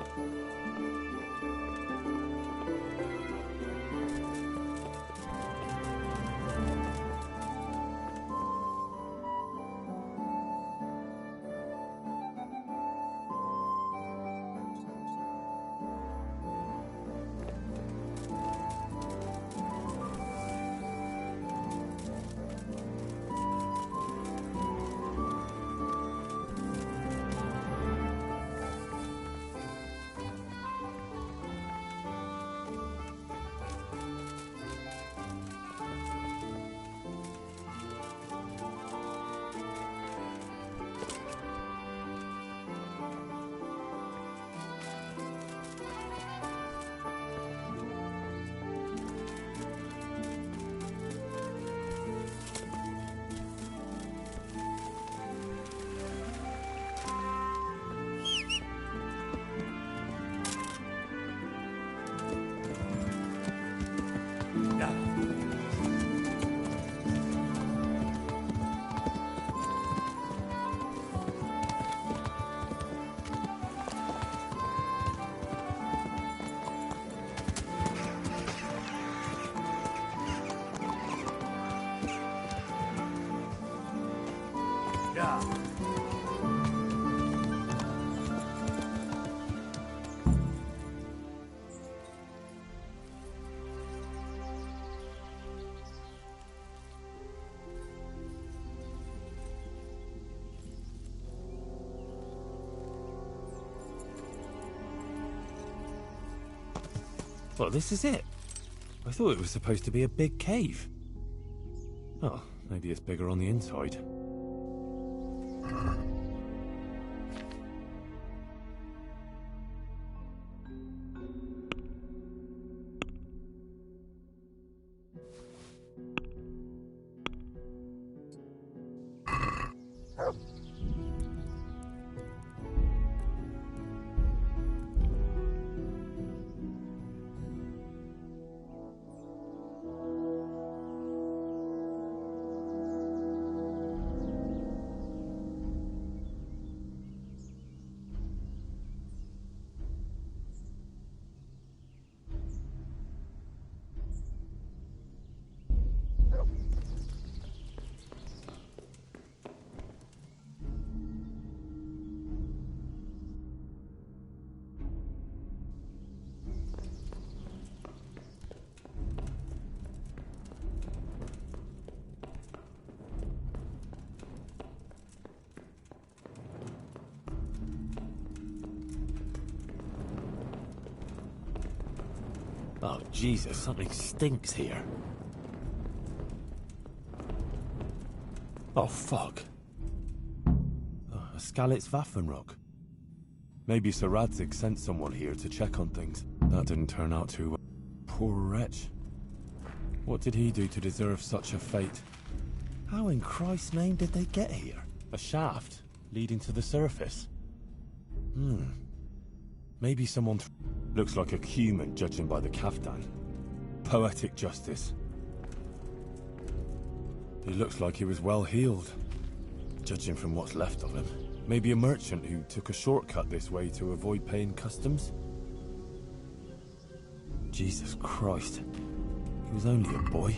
Yeah.
Well, this is it. I thought it was supposed to be a big cave. Oh, maybe it's bigger on the inside. Oh, Jesus, something stinks here. Oh, fuck. Oh, a Skalitz Waffenrock. Maybe Sir Radzig sent someone here to check on things. That didn't turn out too well. Poor wretch. What did he do to deserve such a fate? How in Christ's name did they get here? A shaft leading to the surface? Maybe someone... Looks like a human, judging by the kaftan. Poetic justice. He looks like he was well healed, judging from what's left of him. Maybe a merchant who took a shortcut this way to avoid paying customs? Jesus Christ. He was only a boy.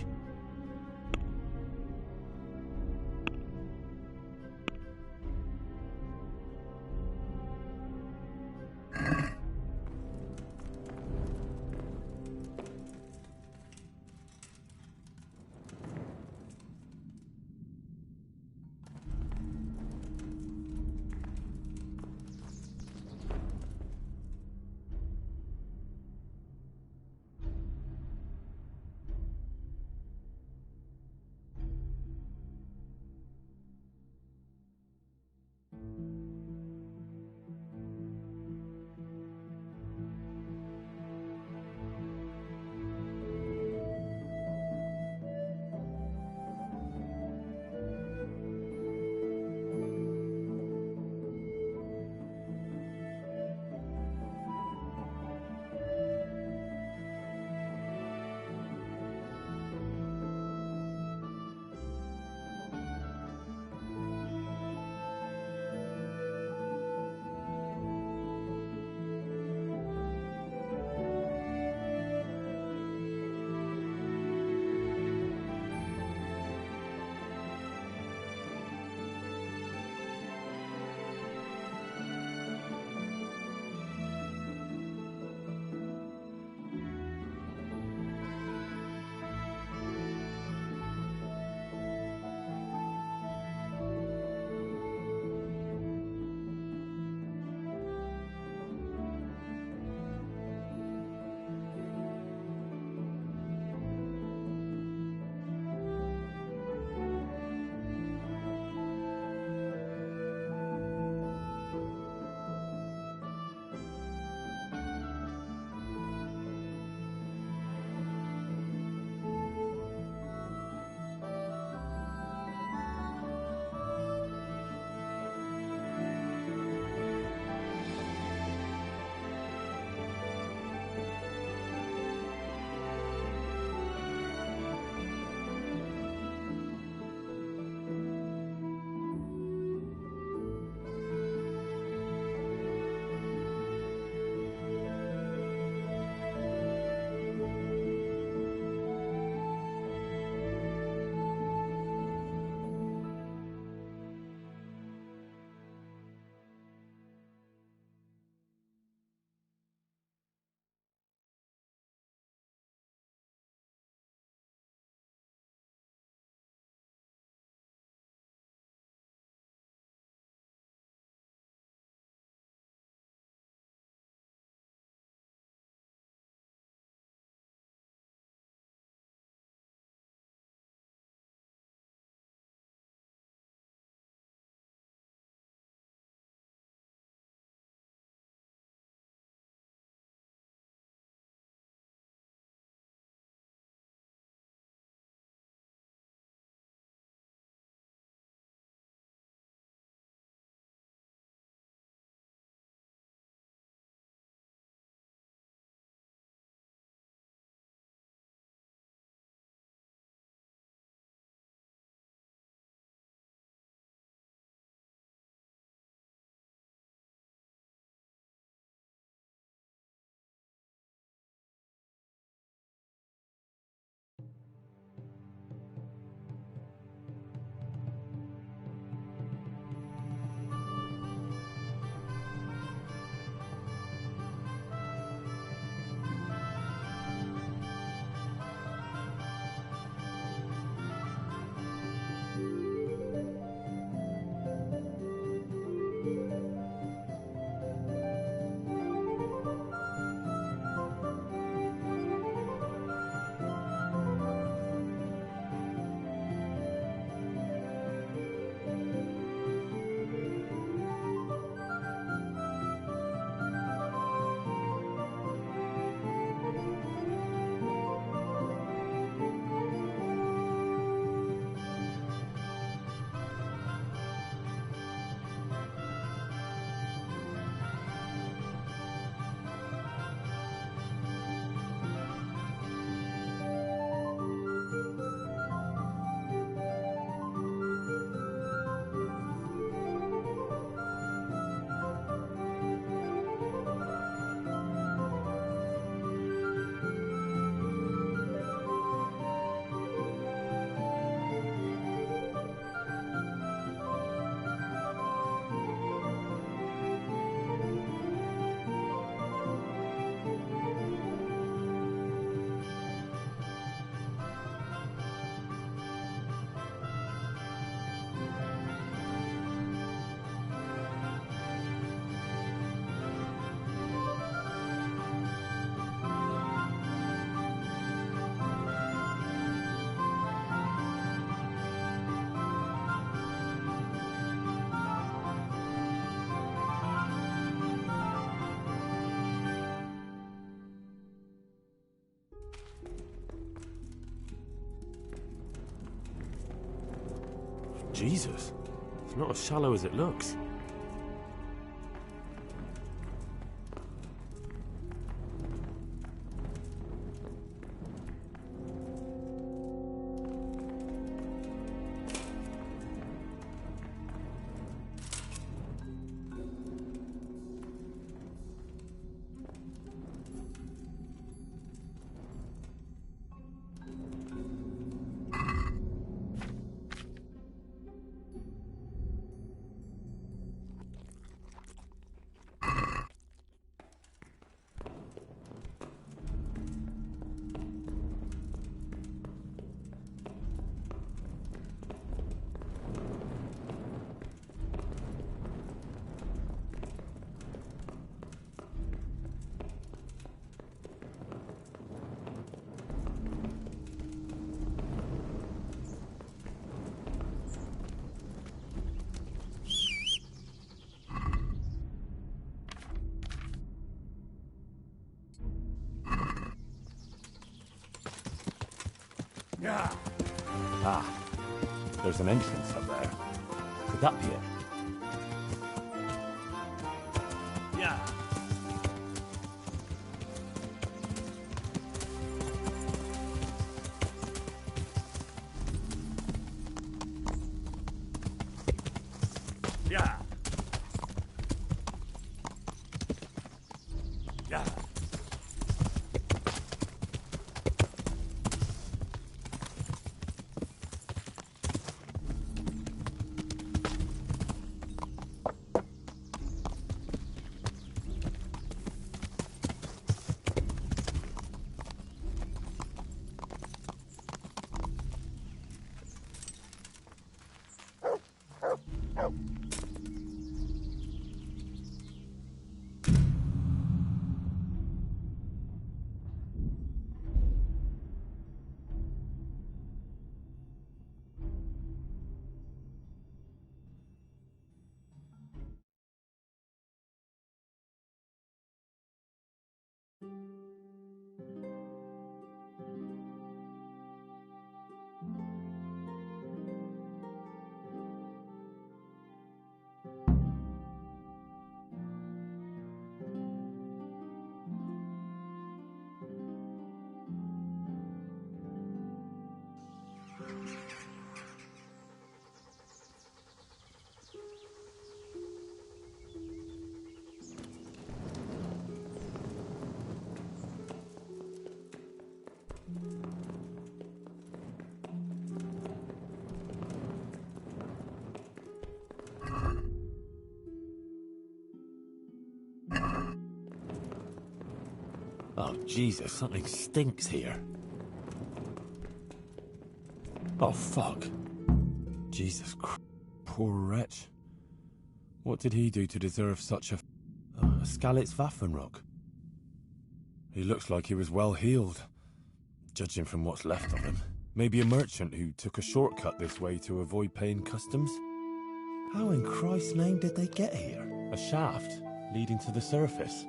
Jesus. It's not as shallow as it looks.
Yeah.
Ah, there's an entrance up there. Could that be it?
Yeah. Yeah. Yeah.
Oh, Jesus, something stinks here. Oh, fuck. Jesus Christ. Poor wretch. What did he do to deserve such a Skalitz Waffenrock? He looks like he was well healed, judging from what's left of him. Maybe a merchant who took a shortcut this way to avoid paying customs? How in Christ's name did they get here? A shaft leading to the surface.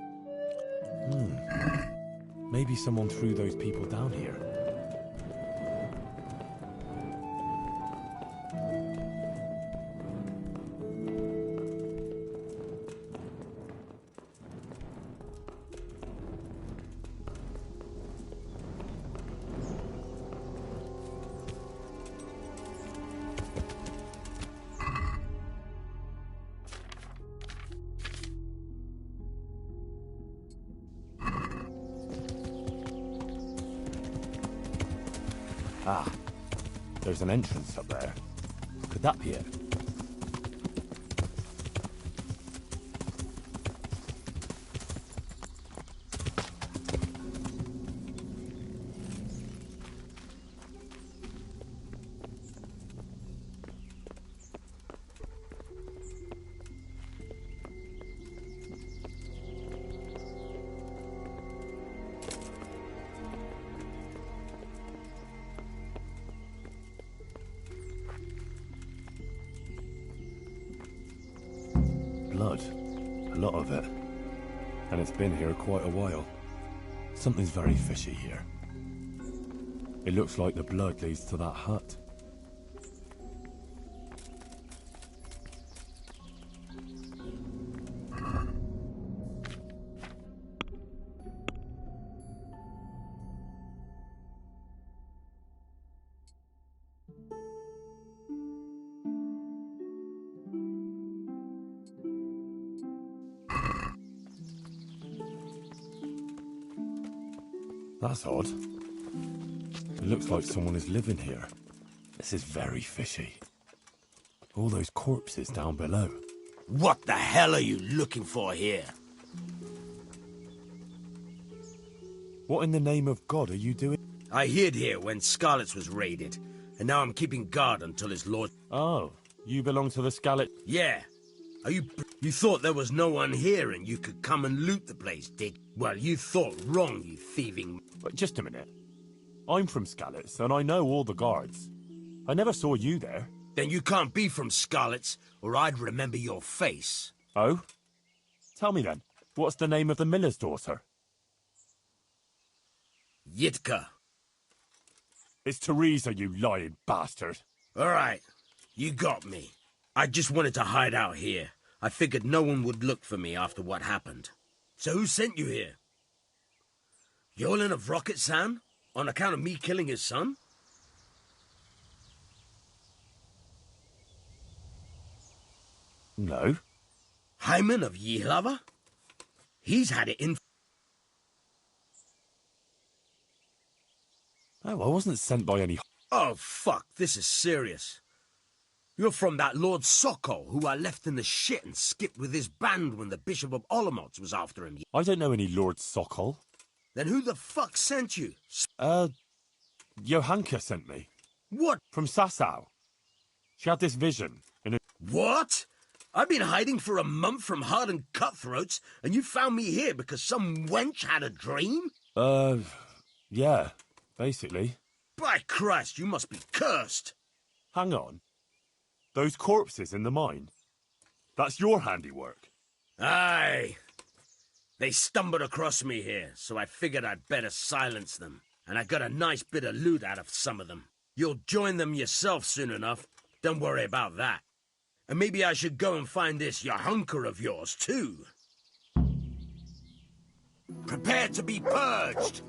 Maybe someone threw those people down here. Ah, there's an entrance up there. Could that be it? Blood. A lot of it. And it's been here quite a while. Something's very fishy here. It looks like the blood leads to that hut. That's odd. It looks like someone is living here. This is very fishy. All those corpses down below.
What the hell are you looking for here?
What in the name of God are you doing?
I hid here when Scarlet's was raided, and now I'm keeping guard until his lord...
Oh, you belong to the Scarlet...
Yeah. Are you... You thought there was no one here and you could come and loot the place, did... Well, you thought wrong, you thieving...
But just a minute. I'm from Scarlet's, and I know all the guards. I never saw you there.
Then you can't be from Scarlet's, or I'd remember your face.
Oh? Tell me then, what's the name of the miller's daughter?
Yitka.
It's Teresa, you lying bastard.
All right, you got me. I just wanted to hide out here. I figured no one would look for me after what happened. So who sent you here? Yolan of Rocket-san? On account of me killing his son?
No.
Hyman of Yihlava? He's had it in...
Oh, I wasn't sent by any...
Oh, fuck, this is serious. You're from that Lord Sokol, who I left in the shit and skipped with his band when the Bishop of Olomouc was after him.
I don't know any Lord Sokol.
Then who the fuck sent you?
Johanka sent me.
What?
From Sasau. She had this vision.
What? I've been hiding for a month from hardened cutthroats, and you found me here because some wench had a dream?
Yeah, basically.
By Christ, you must be cursed.
Hang on. Those corpses in the mine? That's your handiwork?
Aye. They stumbled across me here, so I figured I'd better silence them. And I got a nice bit of loot out of some of them. You'll join them yourself soon enough. Don't worry about that. And maybe I should go and find this Yahunker of yours, too. Prepare to be purged!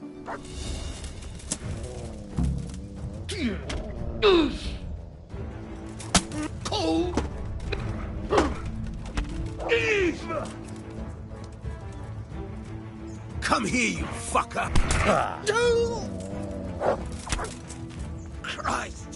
Come here, you fucker! Christ!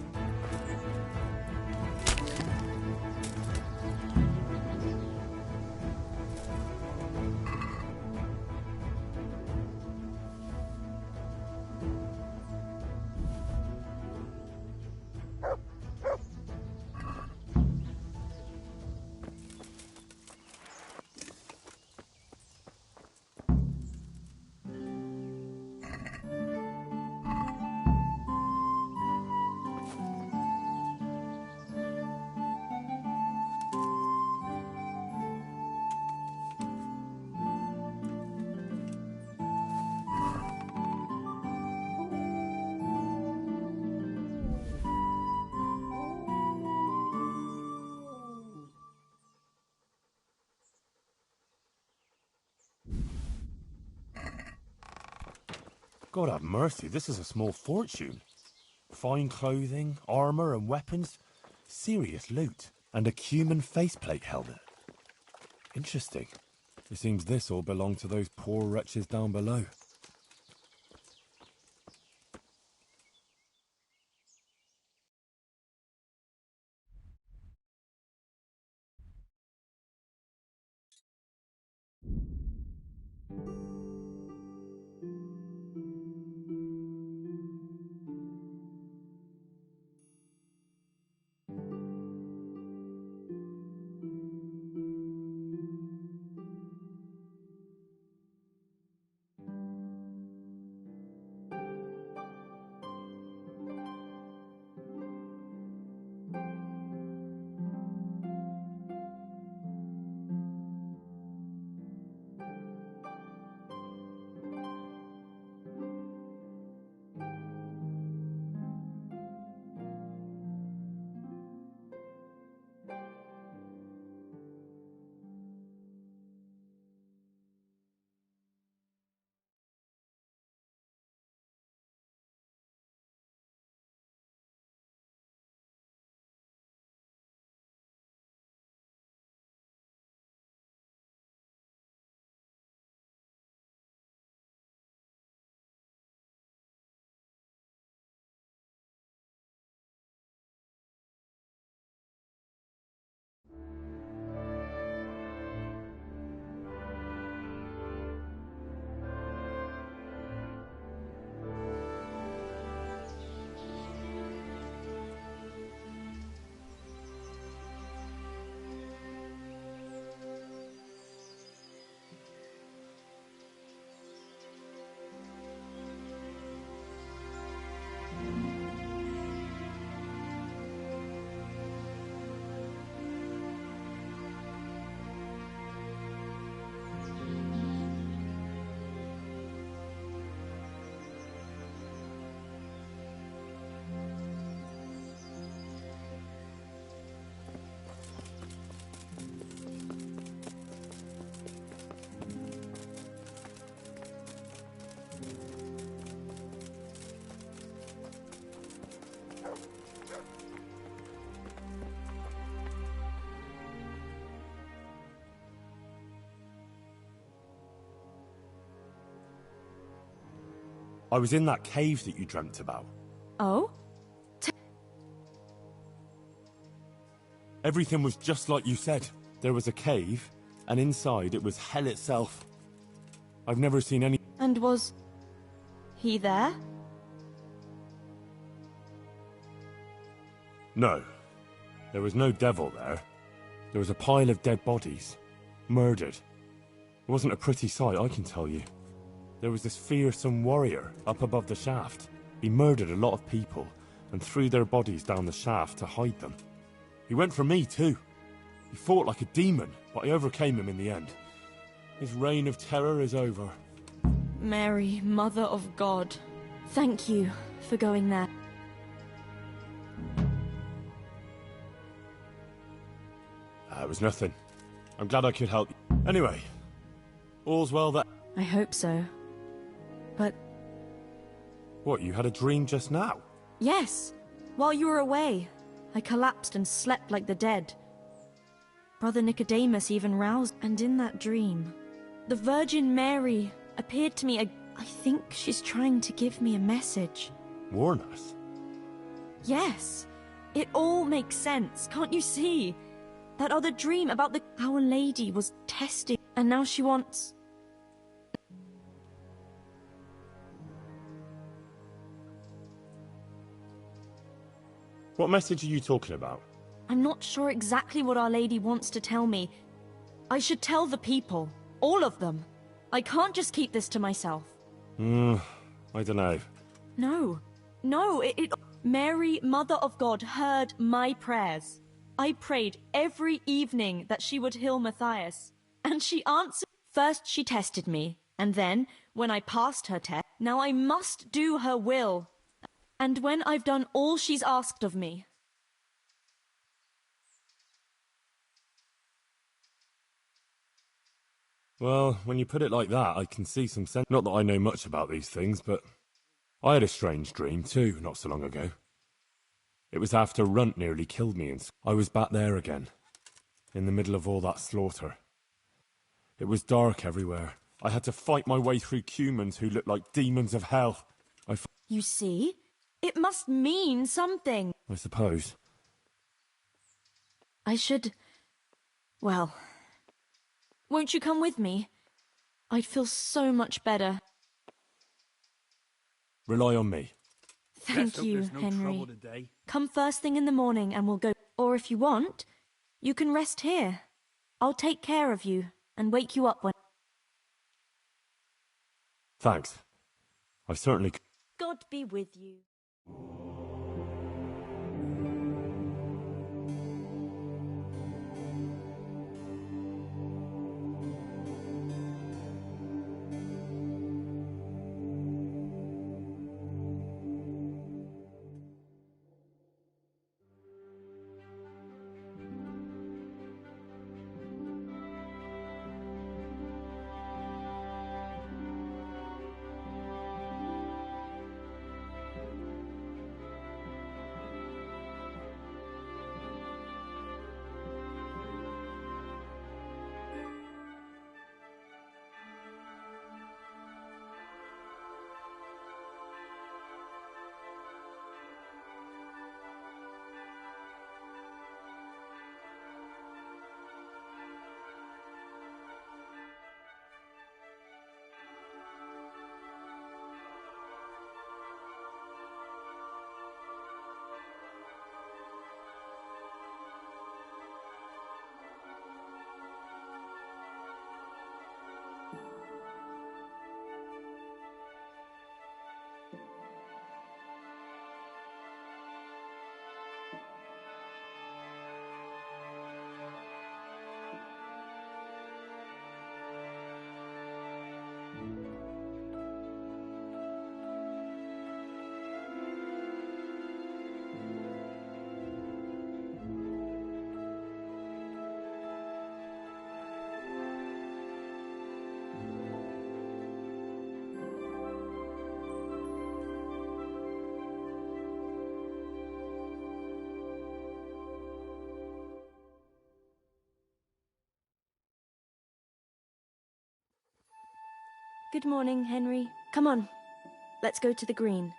God have mercy, this is a small fortune. Fine clothing, armour and weapons. Serious loot. And a cumin faceplate helmet. Interesting. It seems this all belonged to those poor wretches down below. I was in that cave that you dreamt about.
Oh?
Everything was just like you said. There was a cave, and inside it was hell itself. I've never seen any...
And was he there?
No. There was no devil there. There was a pile of dead bodies. Murdered. It wasn't a pretty sight, I can tell you. There was this fearsome warrior up above the shaft. He murdered a lot of people and threw their bodies down the shaft to hide them. He went for me too. He fought like a demon, but I overcame him in the end. His reign of terror is over.
Mary, Mother of God, thank you for going there.
It was nothing. I'm glad I could help you. Anyway, all's well that...
I hope so. But...
What, you had a dream just now?
Yes. While you were away, I collapsed and slept like the dead. Brother Nicodemus even roused, and in that dream, the Virgin Mary appeared to me. I think she's trying to give me a message.
Warn us?
Yes. It all makes sense, can't you see? That other dream about Our Lady was testing, and now she wants...
What message are you talking about?
I'm not sure exactly what Our Lady wants to tell me. I should tell the people. All of them. I can't just keep this to myself.
I don't know.
No, Mary, Mother of God, heard my prayers. I prayed every evening that she would heal Matthias, and she answered. First she tested me, and then, when I passed her test, now I must do her will. And when I've done all she's asked of me...
Well, when you put it like that, I can see some sense. Not that I know much about these things, but I had a strange dream too, not so long ago. It was after Runt nearly killed me, and I was back there again, in the middle of all that slaughter. It was dark everywhere. I had to fight my way through humans who looked like demons of hell.
You see? It must mean something.
I suppose.
I should... Well... Won't you come with me? I'd feel so much better.
Rely on me.
Thank you, Henry. Come first thing in the morning and we'll go. Or if you want, you can rest here. I'll take care of you and wake you up when...
Thanks. I certainly...
God be with you. Good morning, Henry. Come on. Let's go to the green.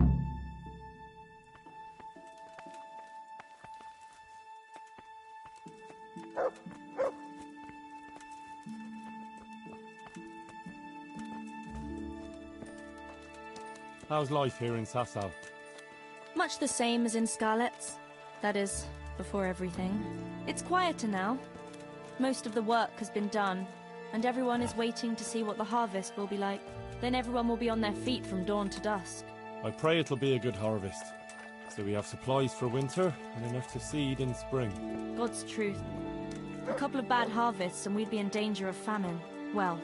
How's life here in Sasau?
Much the same as in Scarlet's. That is, before everything. It's quieter now. Most of the work has been done, and everyone is waiting to see what the harvest will be like. Then everyone will be on their feet from dawn to dusk.
I pray it'll be a good harvest, so we have supplies for winter and enough to seed in spring.
God's truth. A couple of bad harvests and we'd be in danger of famine. Well,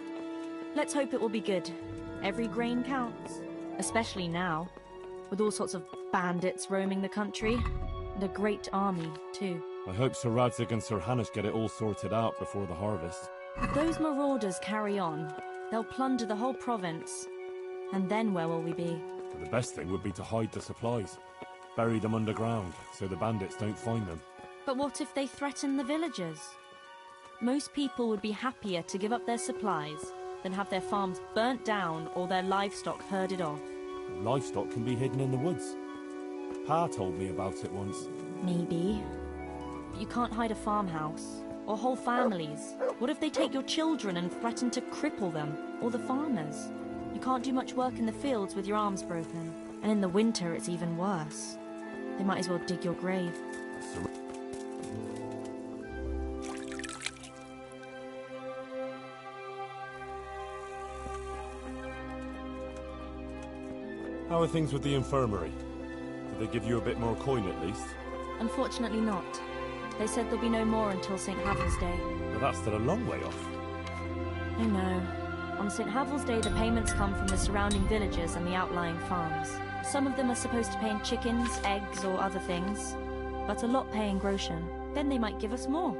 let's hope it will be good. Every grain counts. Especially now, with all sorts of bandits roaming the country, and a great army, too.
I hope Sir Radzig and Sir Hanush get it all sorted out before the harvest.
If those marauders carry on, they'll plunder the whole province. And then where will we be?
The best thing would be to hide the supplies. Bury them underground, so the bandits don't find them.
But what if they threaten the villagers? Most people would be happier to give up their supplies than have their farms burnt down or their livestock herded off.
Livestock can be hidden in the woods. Pa told me about it once.
Maybe. But you can't hide a farmhouse. Or whole families. What if they take your children and threaten to cripple them? Or the farmers? You can't do much work in the fields with your arms broken. And in the winter it's even worse. They might as well dig your grave.
How are things with the infirmary? Did they give you a bit more coin at least?
Unfortunately not. They said there'll be no more until St. Havel's Day.
But that's still a long way off.
I know. On St. Havel's Day, the payments come from the surrounding villages and the outlying farms. Some of them are supposed to pay in chickens, eggs, or other things. But a lot pay in groschen. Then they might give us more.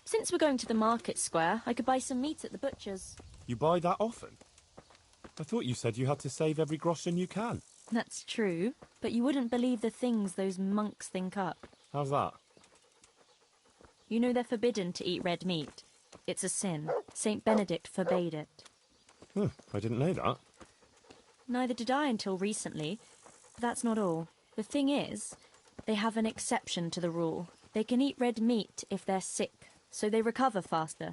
Since we're going to the market square, I could buy some meat at the butcher's.
You buy that often? I thought you said you had to save every groschen you can.
That's true, but you wouldn't believe the things those monks think up.
How's that?
You know they're forbidden to eat red meat. It's a sin. Saint Benedict forbade it.
I didn't know that.
Neither did I until recently. But that's not all. The thing is, they have an exception to the rule. They can eat red meat if they're sick, so they recover faster.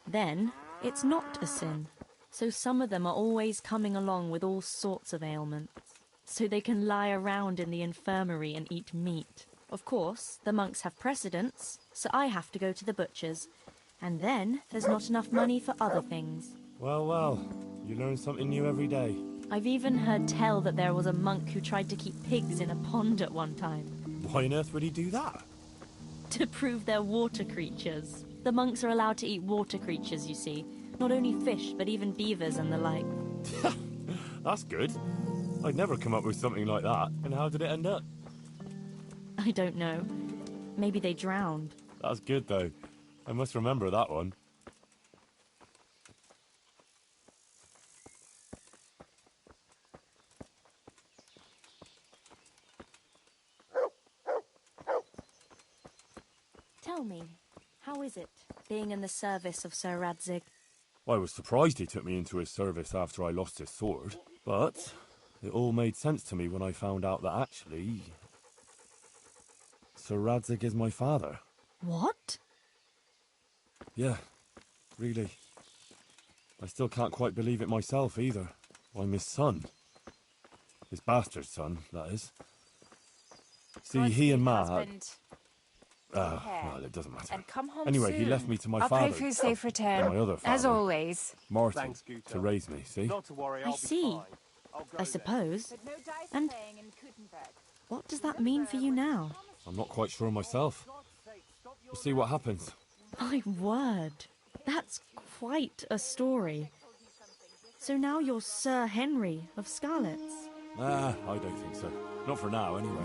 Then, it's not a sin. So some of them are always coming along with all sorts of ailments. So they can lie around in the infirmary and eat meat. Of course, the monks have precedence, so I have to go to the butcher's. And then, there's not enough money for other things.
Well, well, you learn something new every day.
I've even heard tell that there was a monk who tried to keep pigs in a pond at one time.
Why on earth would he do that?
To prove they're water creatures. The monks are allowed to eat water creatures, you see. Not only fish, but even beavers and the like.
That's good. I'd never come up with something like that. And how did it end up?
I don't know. Maybe they drowned.
That's good, though. I must remember that one.
Tell me, how is it, being in the service of Sir Radzig?
I was surprised he took me into his service after I lost his sword, but it all made sense to me when I found out that actually Sir Radzig is my father.
What?
Yeah, really. I still can't quite believe it myself either. I'm his son. His bastard son, that is. See, he and Ma... well, it doesn't matter.
And come home
Anyway,
soon.
he left me to my
I'll
father.
pray for your safe return,
and my other father,
as always.
Martin, to raise me, see?
Not to worry,
I see. I suppose. And what does that mean for you now?
I'm not quite sure myself. We'll see what happens.
My word. That's quite a story. So now you're Sir Henry of Scarlets.
I don't think so. Not for now, anyway.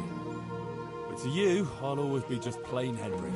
But to you, I'll always be just plain Henry.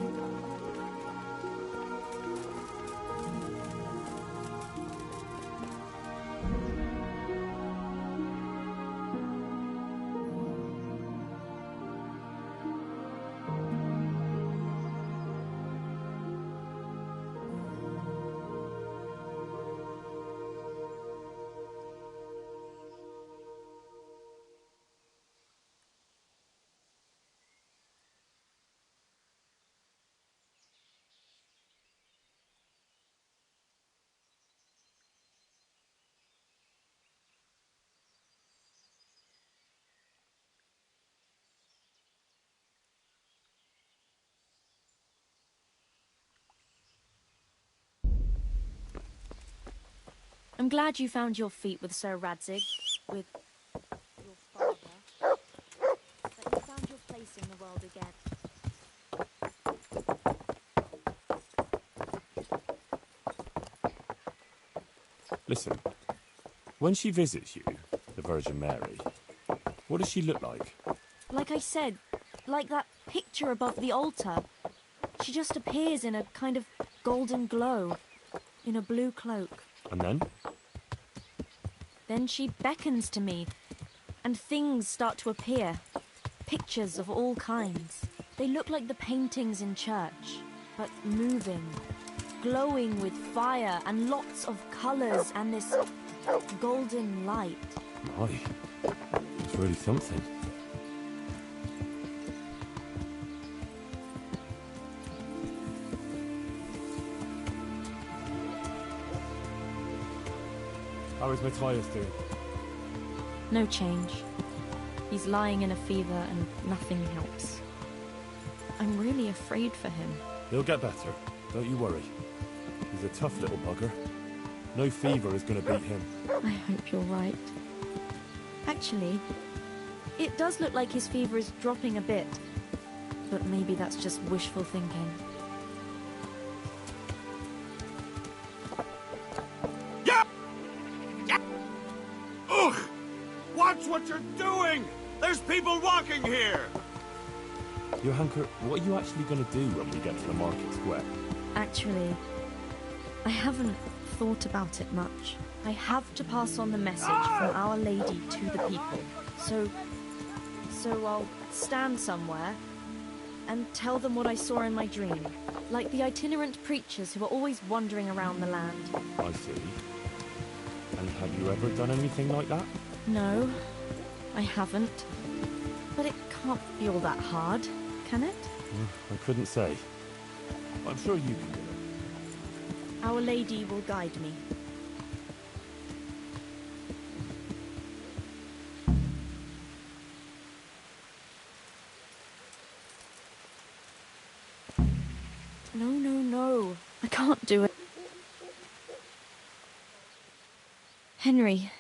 I'm glad you found your feet with Sir Radzig, with your father, that you found your place in the world again.
Listen, when she visits you, the Virgin Mary, what does she look like?
Like I said, like that picture above the altar. She just appears in a kind of golden glow, in a blue cloak.
And then?
Then she beckons to me, and things start to appear. Pictures of all kinds. They look like the paintings in church, but moving, glowing with fire and lots of colours and this golden light.
My, it's really something. How is Matthias doing?
No change. He's lying in a fever and nothing helps. I'm really afraid for him.
He'll get better. Don't you worry. He's a tough little bugger. No fever is going to beat him.
I hope you're right. Actually, it does look like his fever is dropping a bit. But maybe that's just wishful thinking.
Ugh! Watch what you're doing! There's people walking here!
Johanka, what are you actually going to do when we get to the market square?
Actually, I haven't thought about it much. I have to pass on the message from Our Lady to the people. So I'll stand somewhere and tell them what I saw in my dream. Like the itinerant preachers who are always wandering around the land.
I see. And have you ever done anything like that?
No, I haven't. But it can't be all that hard, can it?
I couldn't say. I'm sure you can do it.
Our Lady will guide me. No. I can't do it. Henry,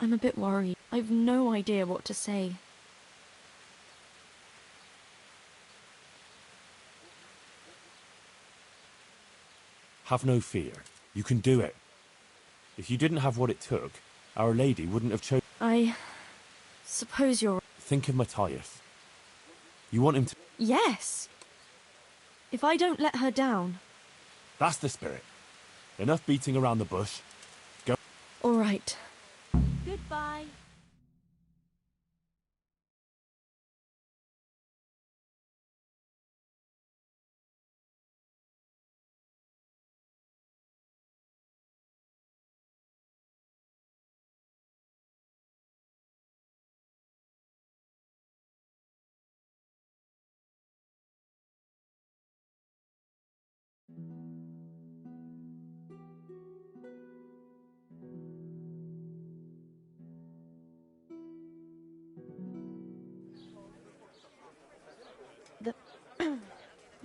I'm a bit worried. I've no idea what to say.
Have no fear. You can do it. If you didn't have what it took, Our Lady wouldn't have chosen...
I suppose you're...
Think of Matthias. You want him to...
Yes! If I don't let her down...
That's the spirit. Enough beating around the bush. Go...
All right. Goodbye.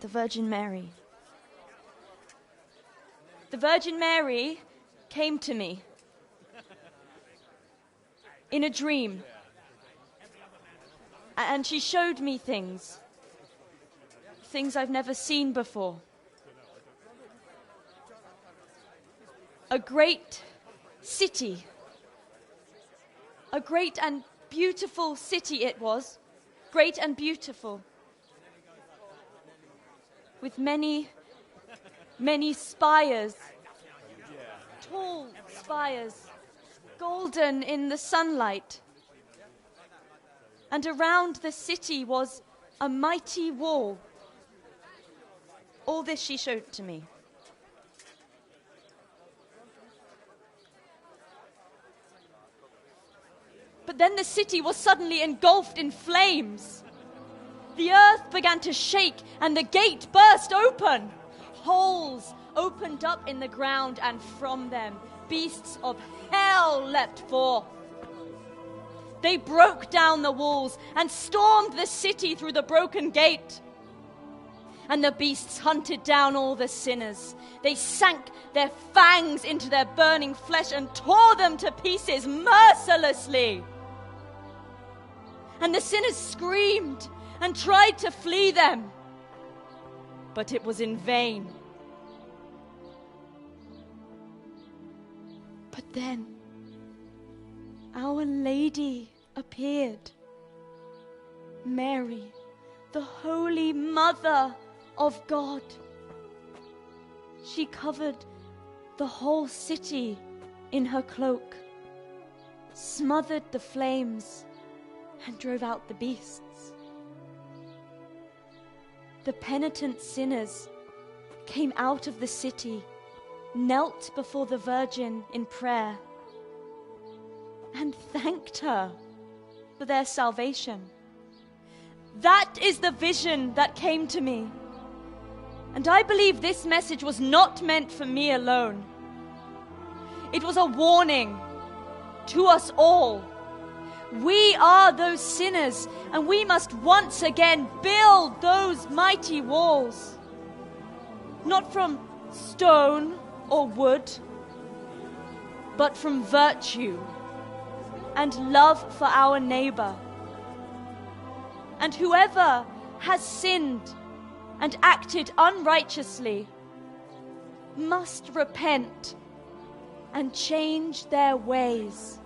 The Virgin Mary. The Virgin Mary came to me in a dream. And she showed me things. Things I've never seen before. A great city. A great and beautiful city it was. Great and beautiful. With many, many spires. Tall spires, golden in the sunlight. And around the city was a mighty wall. All this she showed to me. But then the city was suddenly engulfed in flames. The earth began to shake and the gate burst open. Holes opened up in the ground, and from them beasts of hell leapt forth. They broke down the walls and stormed the city through the broken gate. And the beasts hunted down all the sinners. They sank their fangs into their burning flesh and tore them to pieces mercilessly. And the sinners screamed and tried to flee them, but it was in vain. But then Our Lady appeared. Mary, the Holy Mother of God. She covered the whole city in her cloak, smothered the flames, and drove out the beasts. The penitent sinners came out of the city, knelt before the Virgin in prayer, and thanked her for their salvation. That is the vision that came to me. And I believe this message was not meant for me alone. It was a warning to us all. We are those sinners, and we must once again build those mighty walls. Not from stone or wood, but from virtue and love for our neighbor. And whoever has sinned and acted unrighteously must repent and change their ways.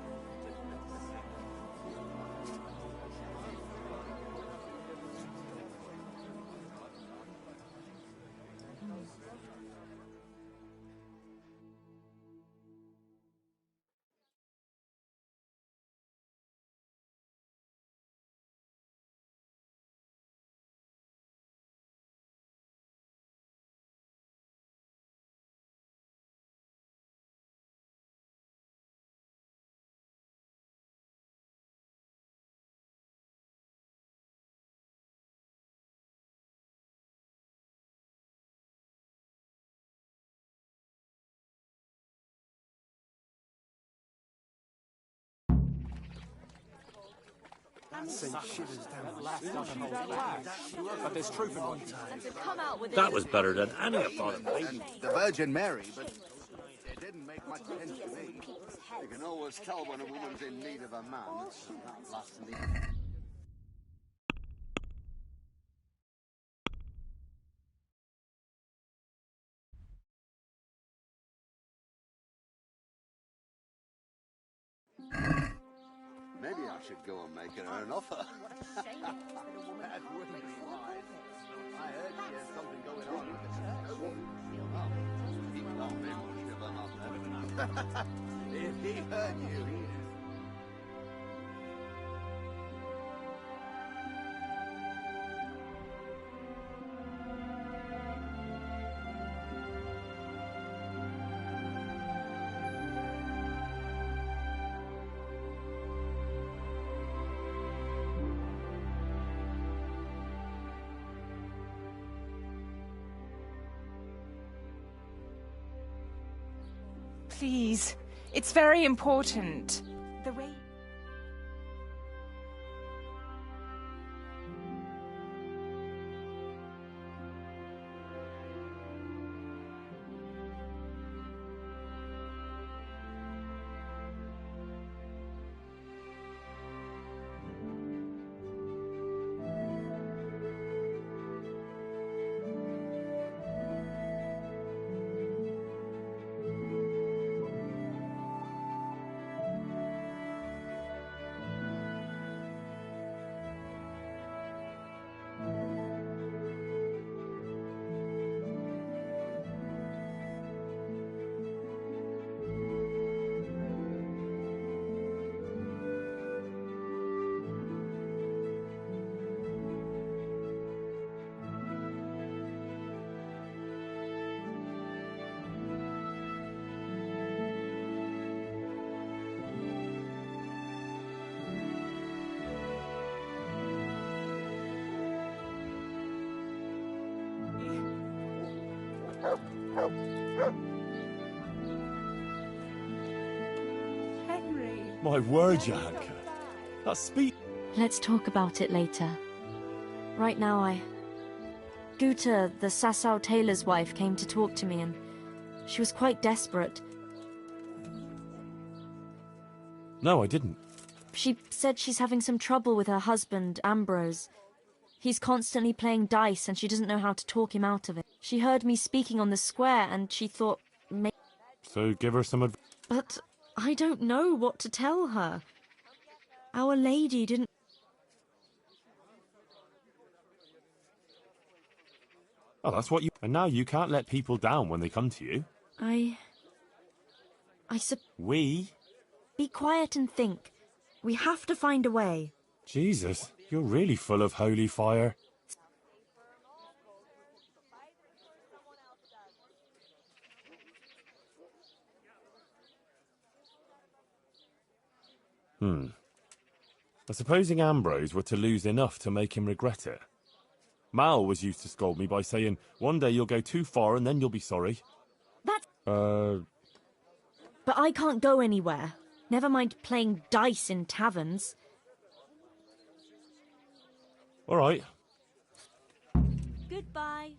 That was better than any I thought it might be.
The Virgin Mary, but it didn't make much sense to me. You can always tell when a woman's in need of a man. That last need. Maybe I should go and make her an offer. That wouldn't be wise. I heard she has something going on with the church. Oh, he can't be much of a man then. If he heard you, he knew.
Please, it's very important. The way... Henry.
My word, Johanka. That's speed.
Let's talk about it later. Right now, Guta, the Sasau tailor's wife, came to talk to me, and she was quite desperate.
No, I didn't.
She said she's having some trouble with her husband, Ambrose. He's constantly playing dice, and she doesn't know how to talk him out of it. She heard me speaking on the square, and she thought...
So give her some advice.
But I don't know what to tell her. Our Lady didn't...
Oh, that's what you... And now you can't let people down when they come to you.
We? Be quiet and think. We have to find a way.
Jesus, you're really full of holy fire. Supposing Ambrose were to lose enough to make him regret it. Mal was used to scold me by saying, one day you'll go too far and then you'll be sorry.
But I can't go anywhere. Never mind playing dice in taverns.
All right.
Goodbye.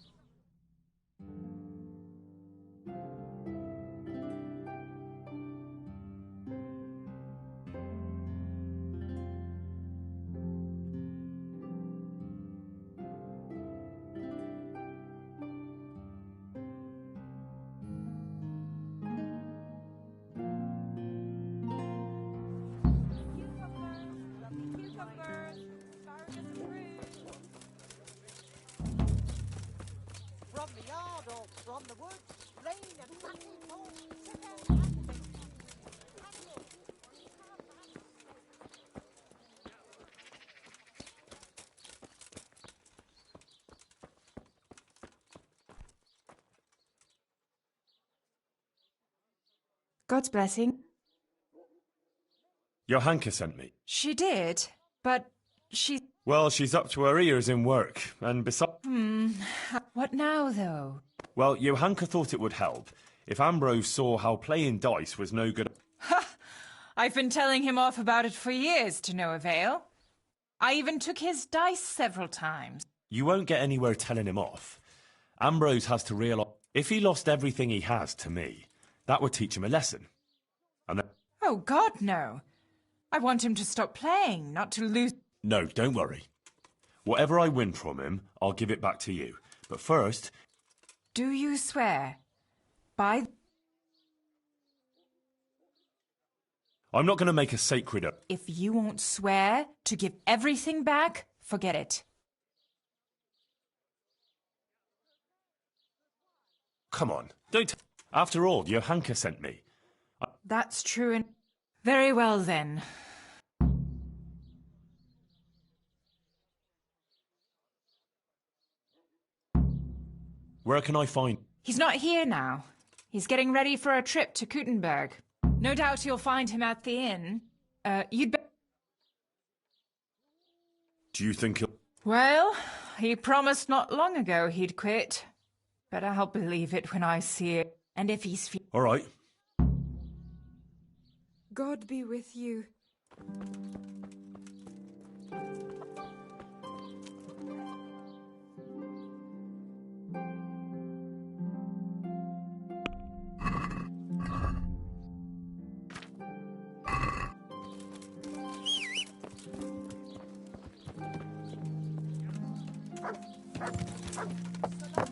From the yard or from the woods, rain and battle falls.
God's blessing.
Johanka sent me.
She did, but she...
Well, she's up to her ears in work, and besides...
What now, though?
Well, Johanka thought it would help if Ambrose saw how playing dice was no good...
Ha! I've been telling him off about it for years to no avail. I even took his dice several times.
You won't get anywhere telling him off. Ambrose has to realise... If he lost everything he has to me, that would teach him a lesson. And then...
Oh, God, no. I want him to stop playing, not to lose...
No, don't worry. Whatever I win from him, I'll give it back to you. But first...
Do you swear? By...
I'm not going to make a sacred...
If you won't swear to give everything back, forget it.
Come on, don't... After all, Johanka sent me.
That's true and... Very well, then.
Where can I find...
He's not here now. He's getting ready for a trip to Kuttenberg. No doubt you'll find him at the inn. You'd better...
Do you think he'll...
Well, he promised not long ago he'd quit. But I'll believe it when I see it. And if he's...
All right.
God be with you.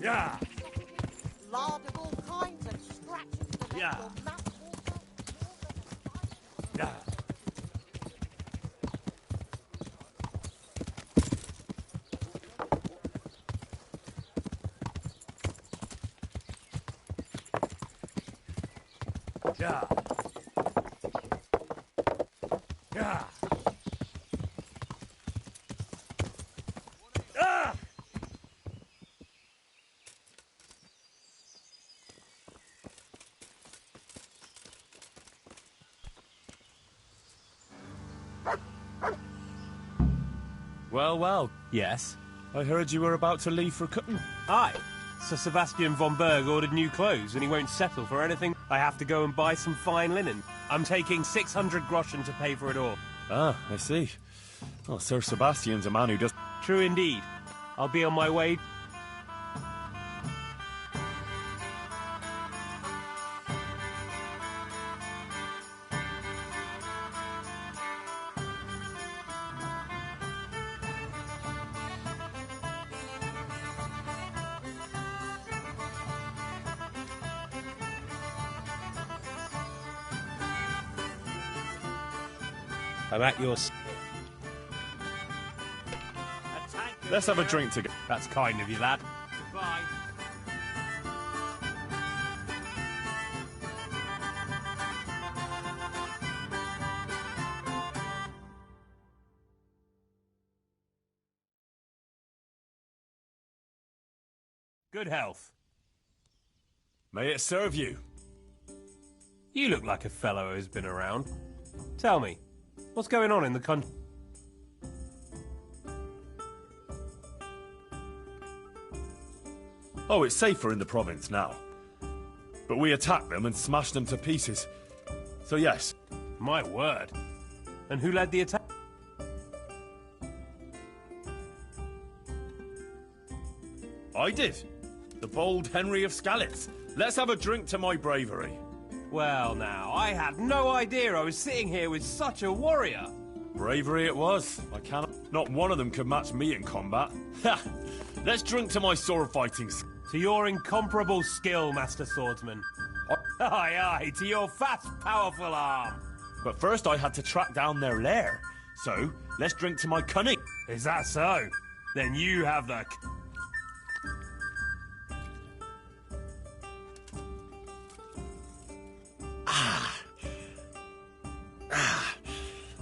Yeah. Lard of all kinds and scratches to make your mouth
Yeah.
Yeah. Yeah. Ah!
Well, well.
Yes?
I heard you were about to leave for Cutten.
Aye. Sir Sebastian von Berg ordered new clothes and he won't settle for anything. I have to go and buy some fine linen. I'm taking 600 groschen to pay for it all.
Ah, I see. Well, Sir Sebastian's a man who does...
True indeed. I'll be on my way. I'm at your...
Let's have a drink together.
That's kind of you, lad.
Goodbye.
Good health.
May it serve you.
You look like a fellow who's been around. Tell me, what's going on in the country?
Oh, it's safer in the province now. But we attacked them and smashed them to pieces. So yes.
My word. And who led the attack?
I did. The bold Henry of Skalitz. Let's have a drink to my bravery.
Well now, I had no idea I was sitting here with such a warrior.
Bravery it was. I cannot... Not one of them could match me in combat. Ha! Let's drink to my sword fighting.
To your incomparable skill, Master Swordsman. Aye, aye, to your fast, powerful arm.
But first I had to track down their lair. So, let's drink to my cunning.
Is that so? Then you have the...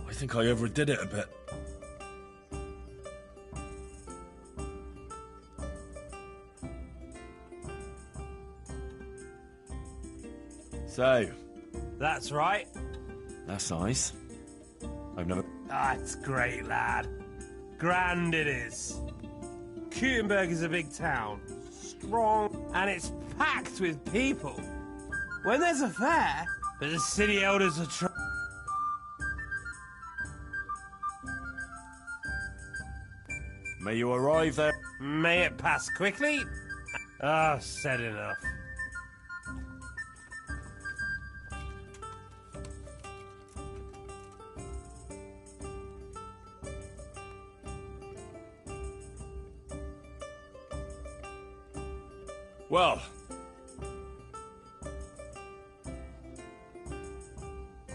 I think I overdid it a bit. So.
That's right.
That's nice. I've never...
That's great, lad. Grand it is. Kutenberg is a big town. Strong, and it's packed with people. When there's a fair, but the city elders are
May you arrive there.
May it pass quickly? Ah, said enough.
Well.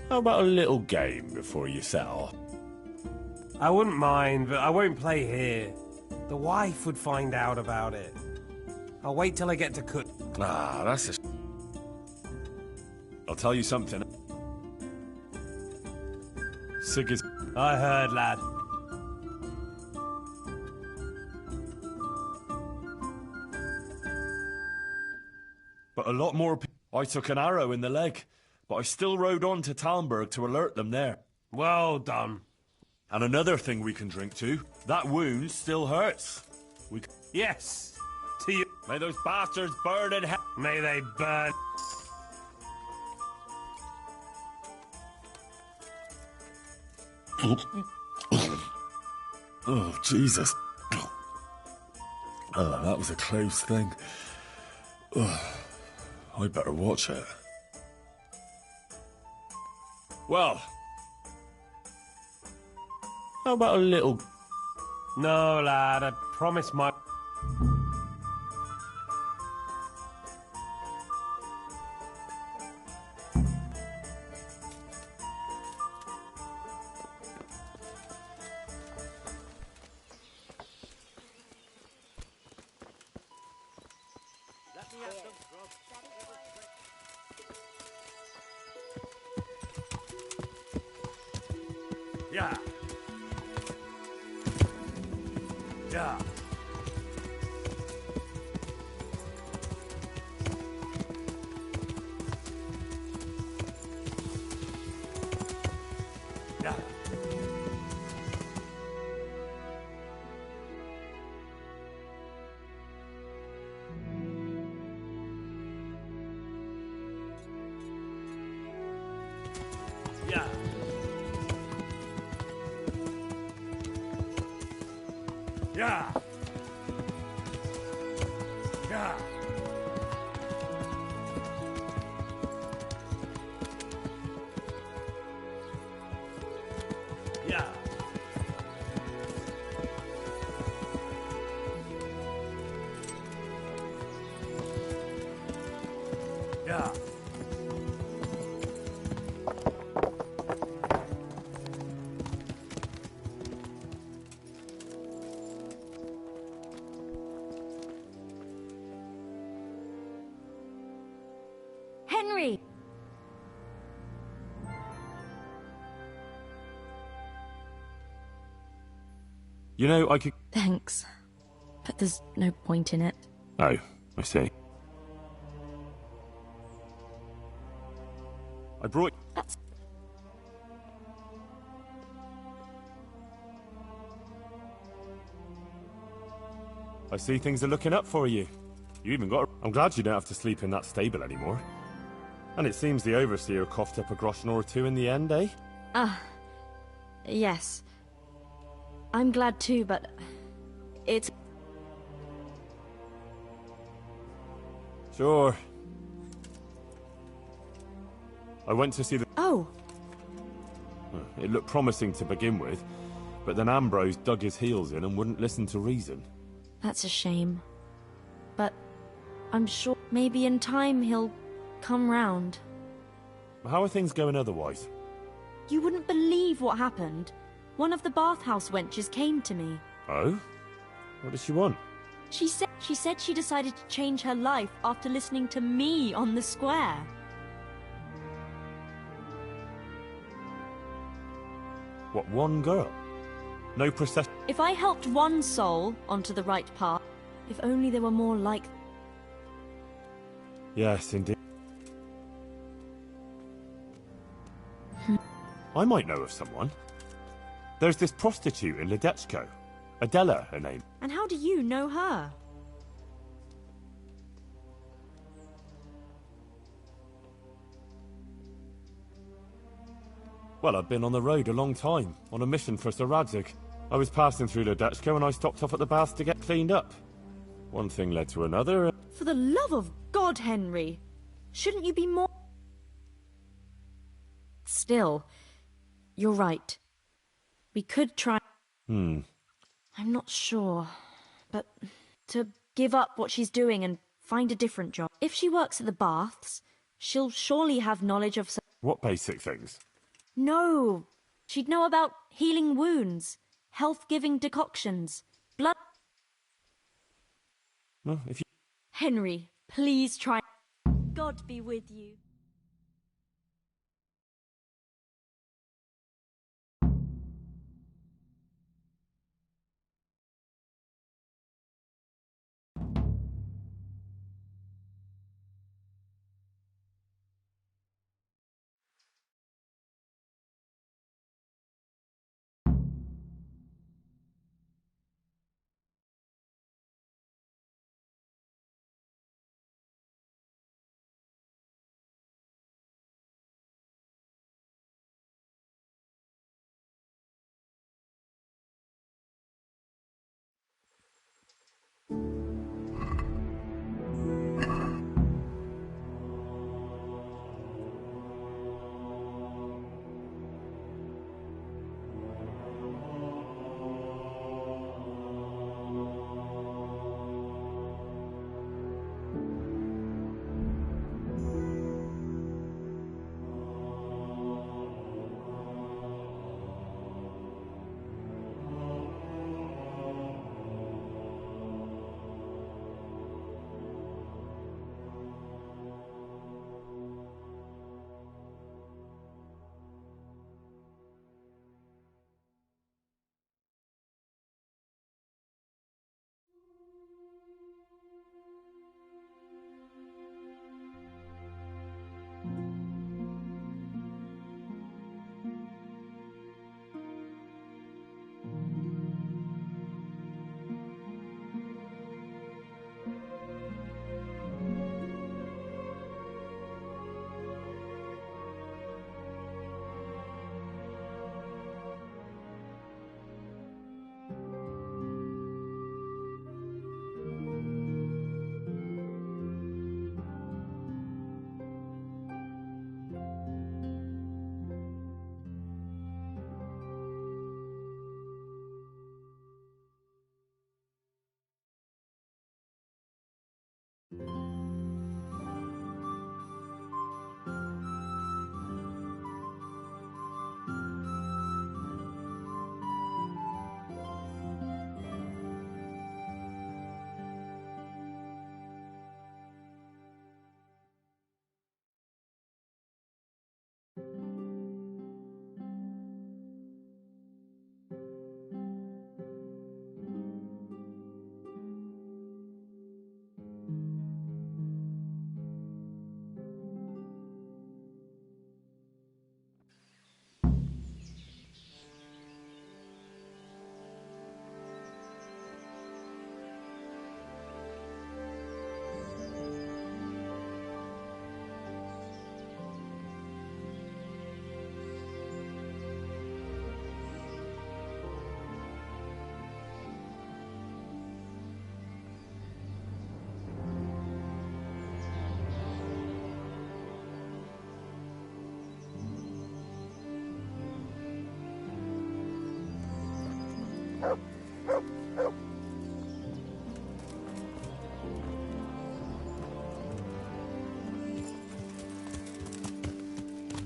How about a little game before you set off?
I wouldn't mind, but I won't play here. The wife would find out about it. I'll wait till I get to cook.
Ah, that's a... I'll tell you something. Sig is...
I heard, lad.
But a lot more... I took an arrow in the leg, but I still rode on to Talmberg to alert them there.
Well done.
And another thing we can drink to, that wound still hurts. We...
Yes, to you.
May those bastards burn in hell.
May they burn.
Oh, Jesus. Oh, that was a close thing. Oh, I better watch it. Well, how about a little...
No, lad, I promise my...
Yeah. Yeah. Yeah. Yeah. Yeah.
Yeah.
Yeah.
Henry!
You know, I could...
Thanks. But there's no point in it.
Oh, I see. I brought...
That's...
I see things are looking up for you. You even got... I'm glad you don't have to sleep in that stable anymore. And it seems the overseer coughed up a groschen or two in the end, eh?
Yes. I'm glad too, but... it's...
Sure. I went to see the...
Oh!
It looked promising to begin with, but then Ambrose dug his heels in and wouldn't listen to reason.
That's a shame. But I'm sure maybe in time he'll come round.
How are things going otherwise?
You wouldn't believe what happened. One of the bathhouse wenches came to me.
Oh? What does she want?
She said she decided to change her life after listening to me on the square.
What, one girl? No procession?
If I helped one soul onto the right path, if only there were more like...
Yes, indeed. I might know of someone. There's this prostitute in Ledechko. Adela, her name.
And how do you know her?
Well, I've been on the road a long time, on a mission for Sir Radzig. I was passing through Ledechko and I stopped off at the baths to get cleaned up. One thing led to another.
For the love of God, Henry! Shouldn't you be more... Still, you're right. We could try... I'm not sure, but to give up what she's doing and find a different job. If she works at the baths, she'll surely have knowledge of...
What basic things?
No! She'd know about healing wounds, health-giving decoctions, blood...
Well, if you...
Henry, please try... God be with you.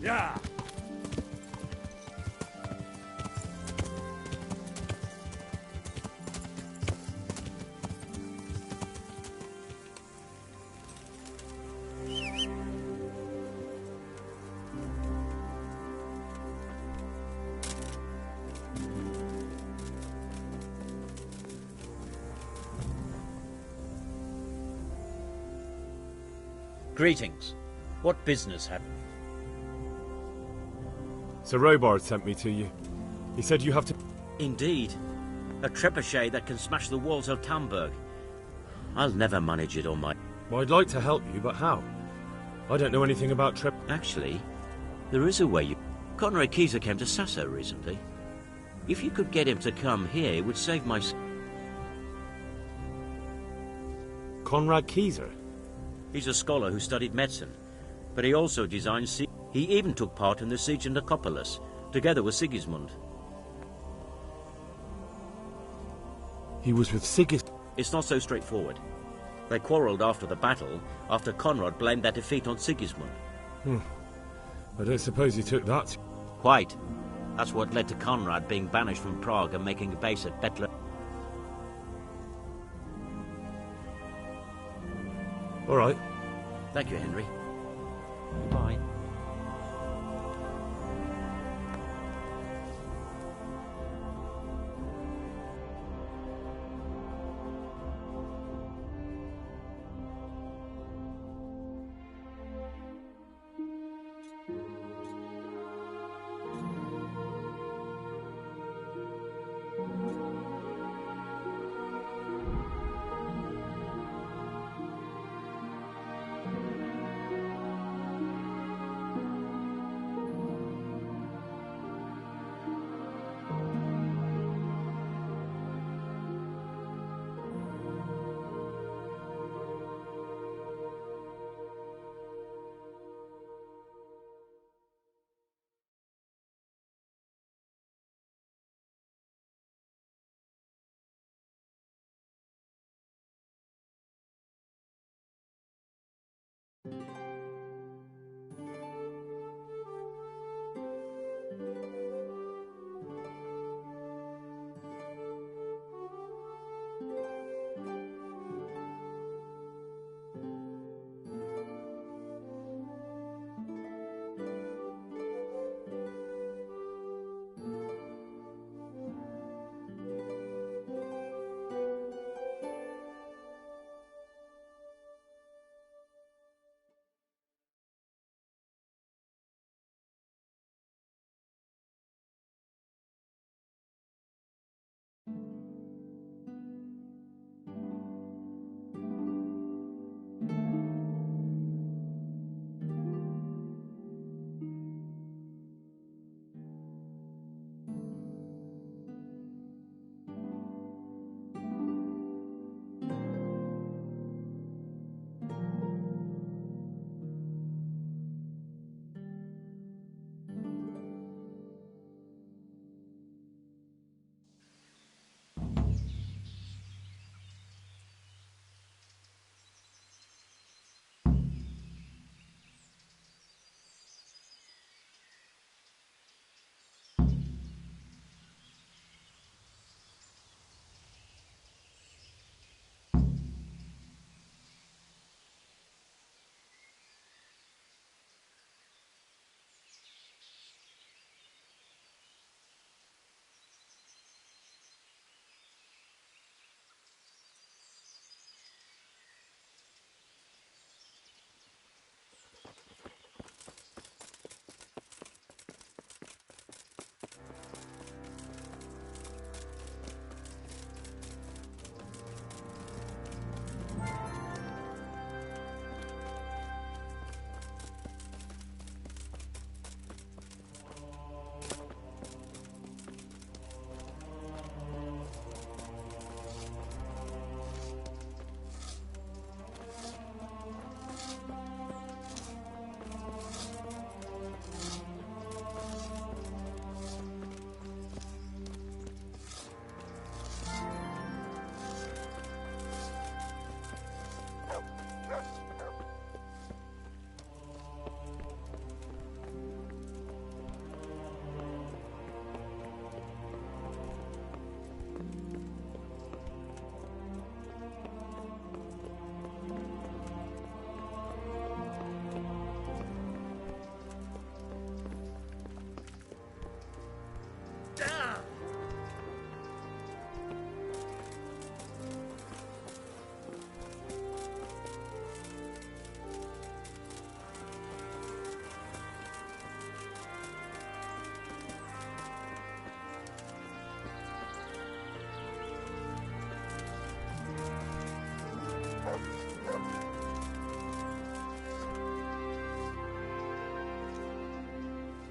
Yeah.
Greetings. What business have...
Sir Robard sent me to you. He said you have to...
Indeed. A trebuchet that can smash the walls of Tamburg. I'll never manage it on my...
Well, I'd like to help you, but how? I don't know anything about
Actually, there is a way you... Conrad Kieser came to Sasso recently. If you could get him to come here, it would save my...
Conrad Kieser?
He's a scholar who studied medicine, but he also designed... He even took part in the siege of Nicopolis, together with Sigismund.
He was with Sigismund?
It's not so straightforward. They quarrelled after the battle, after Conrad blamed their defeat on Sigismund.
I don't suppose he took that.
Quite. That's what led to Conrad being banished from Prague and making a base at Betler.
All right.
Thank you, Henry. Goodbye.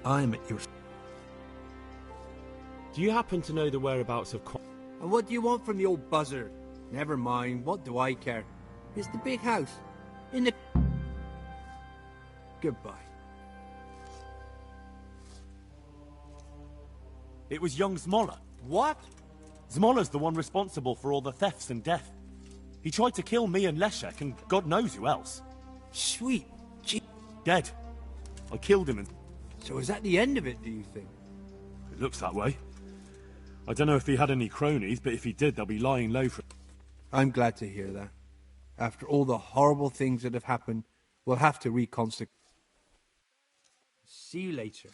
I'm at your...
Do you happen to know the whereabouts of...
And what do you want from the old buzzard? Never mind, what do I care? It's the big house. In the... Goodbye.
It was young Zmolla.
What?
Zmolla's the one responsible for all the thefts and death. He tried to kill me and Leszek and God knows who else.
Sweet.
Dead. I killed him and...
So is that the end of it, do you think?
It looks that way. I don't know if he had any cronies, but if he did, they'll be lying low for...
I'm glad to hear that. After all the horrible things that have happened, we'll have to reconstitute. See you later.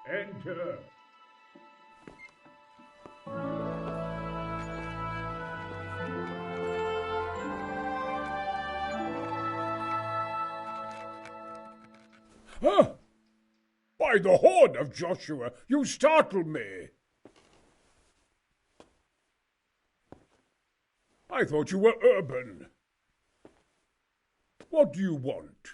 Enter. Huh? By the horn of Joshua, you startled me. I thought you were urban. What do you want?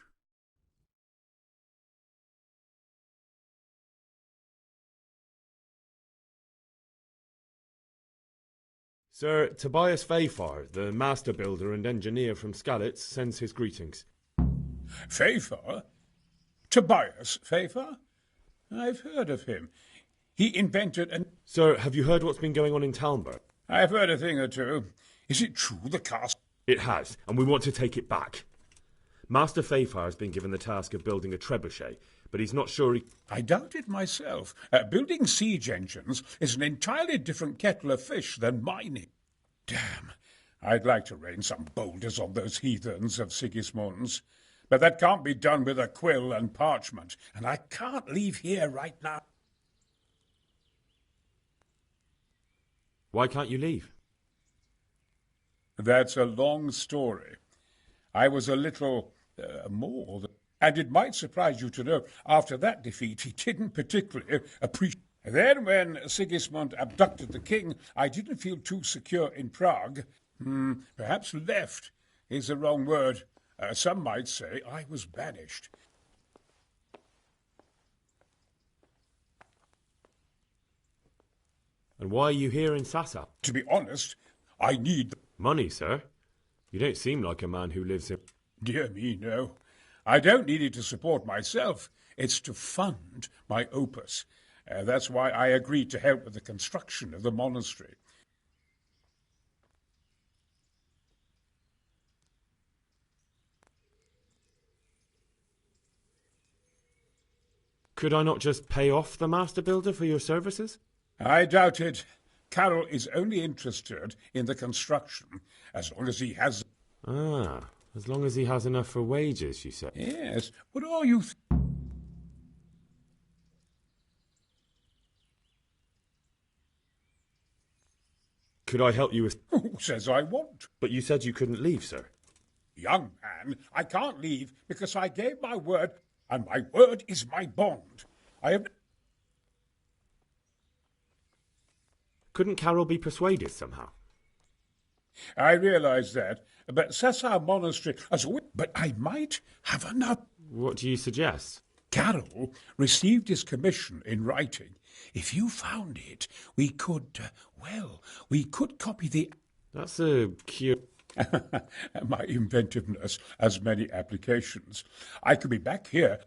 Sir Tobias Fayfar, the master builder and engineer from Skalitz, sends his greetings.
Fayfar? Tobias Fayfar? I've heard of him. He invented an...
Sir, have you heard what's been going on in Talmberg?
I've heard a thing or two. Is it true the castle...
It has, and we want to take it back. Master Fayfar has been given the task of building a trebuchet, but he's not sure he...
I doubt it myself. Building siege engines is an entirely different kettle of fish than mining. Damn, I'd like to rain some boulders on those heathens of Sigismund's. But that can't be done with a quill and parchment, and I can't leave here right now.
Why can't you leave?
That's a long story. I was a little more than... And it might surprise you to know, after that defeat, he didn't particularly appreciate... Then, when Sigismund abducted the king, I didn't feel too secure in Prague. Perhaps left is the wrong word. Some might say I was banished.
And why are you here in Sassa?
To be honest, I need...
Money, sir? You don't seem like a man who lives in...
Dear me, no. I don't need it to support myself. It's to fund my opus. That's why I agreed to help with the construction of the monastery.
Could I not just pay off the master builder for your services?
I doubt it. Carol is only interested in the construction, as long as he has...
Ah, as long as he has enough for wages, you say?
Yes, what are you...
Could I help you with...
Who says I won't?
But you said you couldn't leave, sir.
Young man, I can't leave because I gave my word, and my word is my bond. I have...
Couldn't Carol be persuaded somehow?
I realize that, but Sassa Monastery... But I might have enough...
What do you suggest?
Carol received his commission in writing. If you found it, we could, we could copy the...
That's a cute...
My inventiveness has many applications. I could be back here...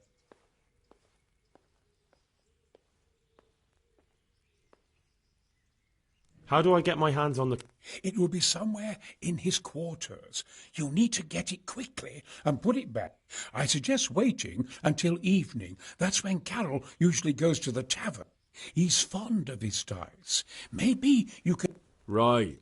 How do I get my hands on the...
It will be somewhere in his quarters. You'll need to get it quickly and put it back. I suggest waiting until evening. That's when Carol usually goes to the tavern. He's fond of his dice. Maybe you could...
Right.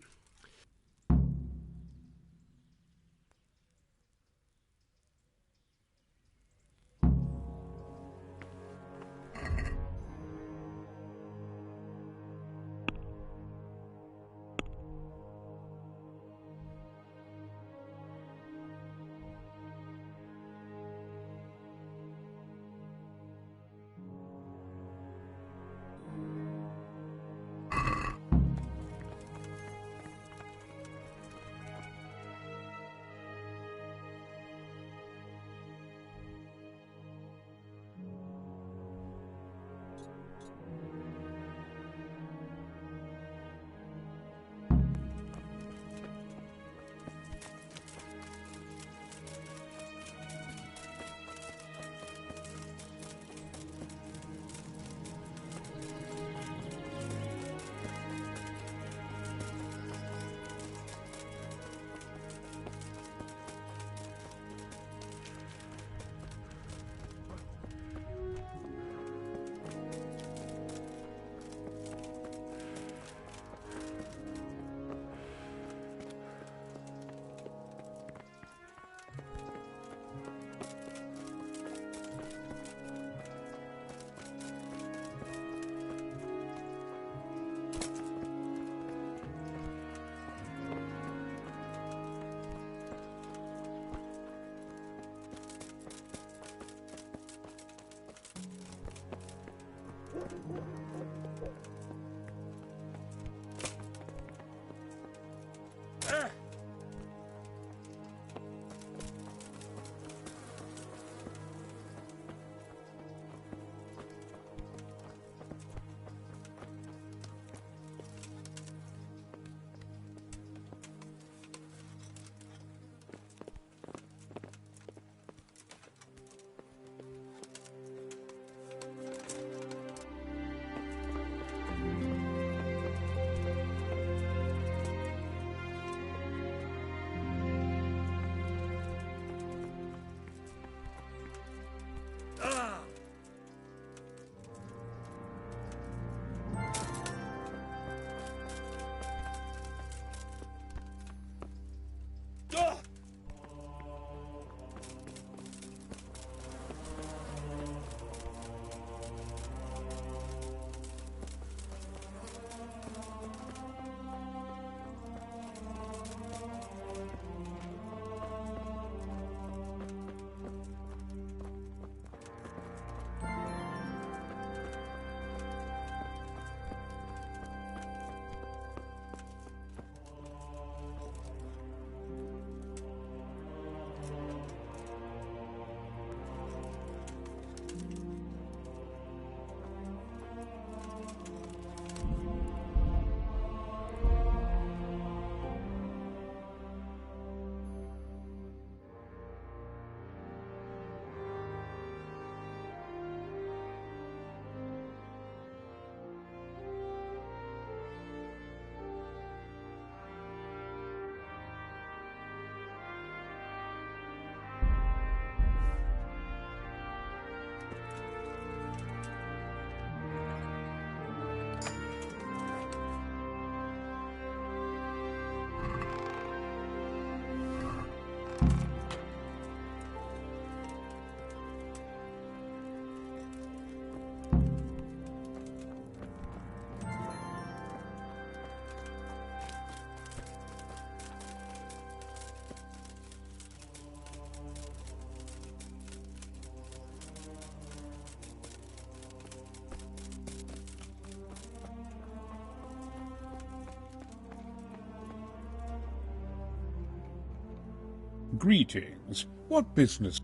Greetings. What business?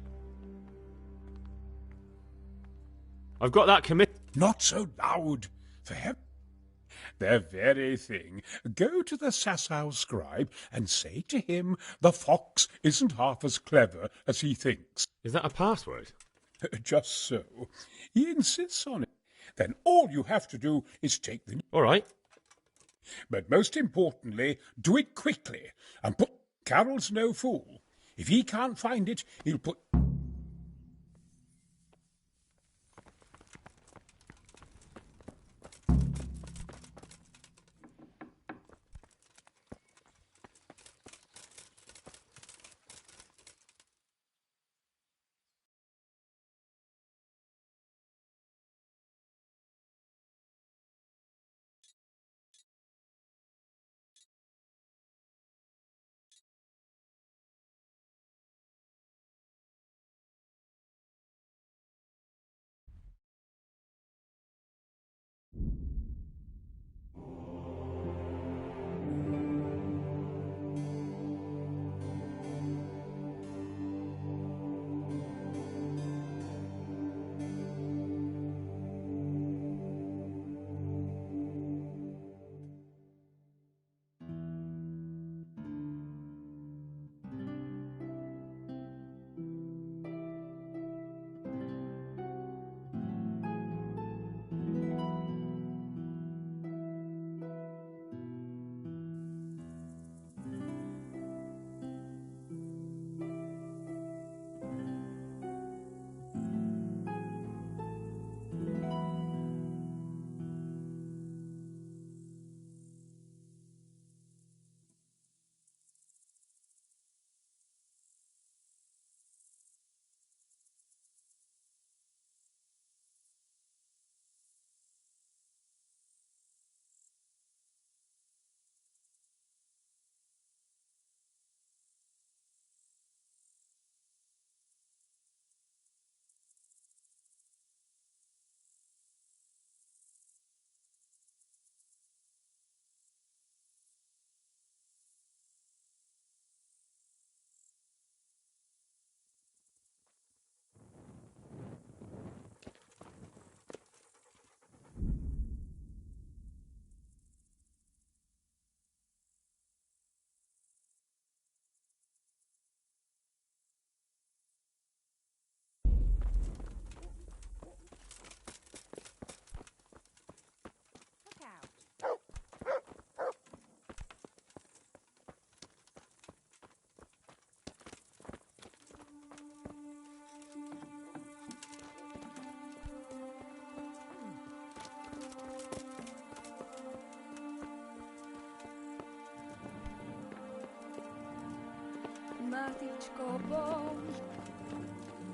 I've got that commit...
Not so loud, for heaven. The very thing. Go to the Sasau scribe and say to him the fox isn't half as clever as he thinks.
Is that a password?
Just so. He insists on it. Then all you have to do is take the...
All right.
But most importantly, do it quickly, and put... Carol's no fool. If he can't find it, he'll put...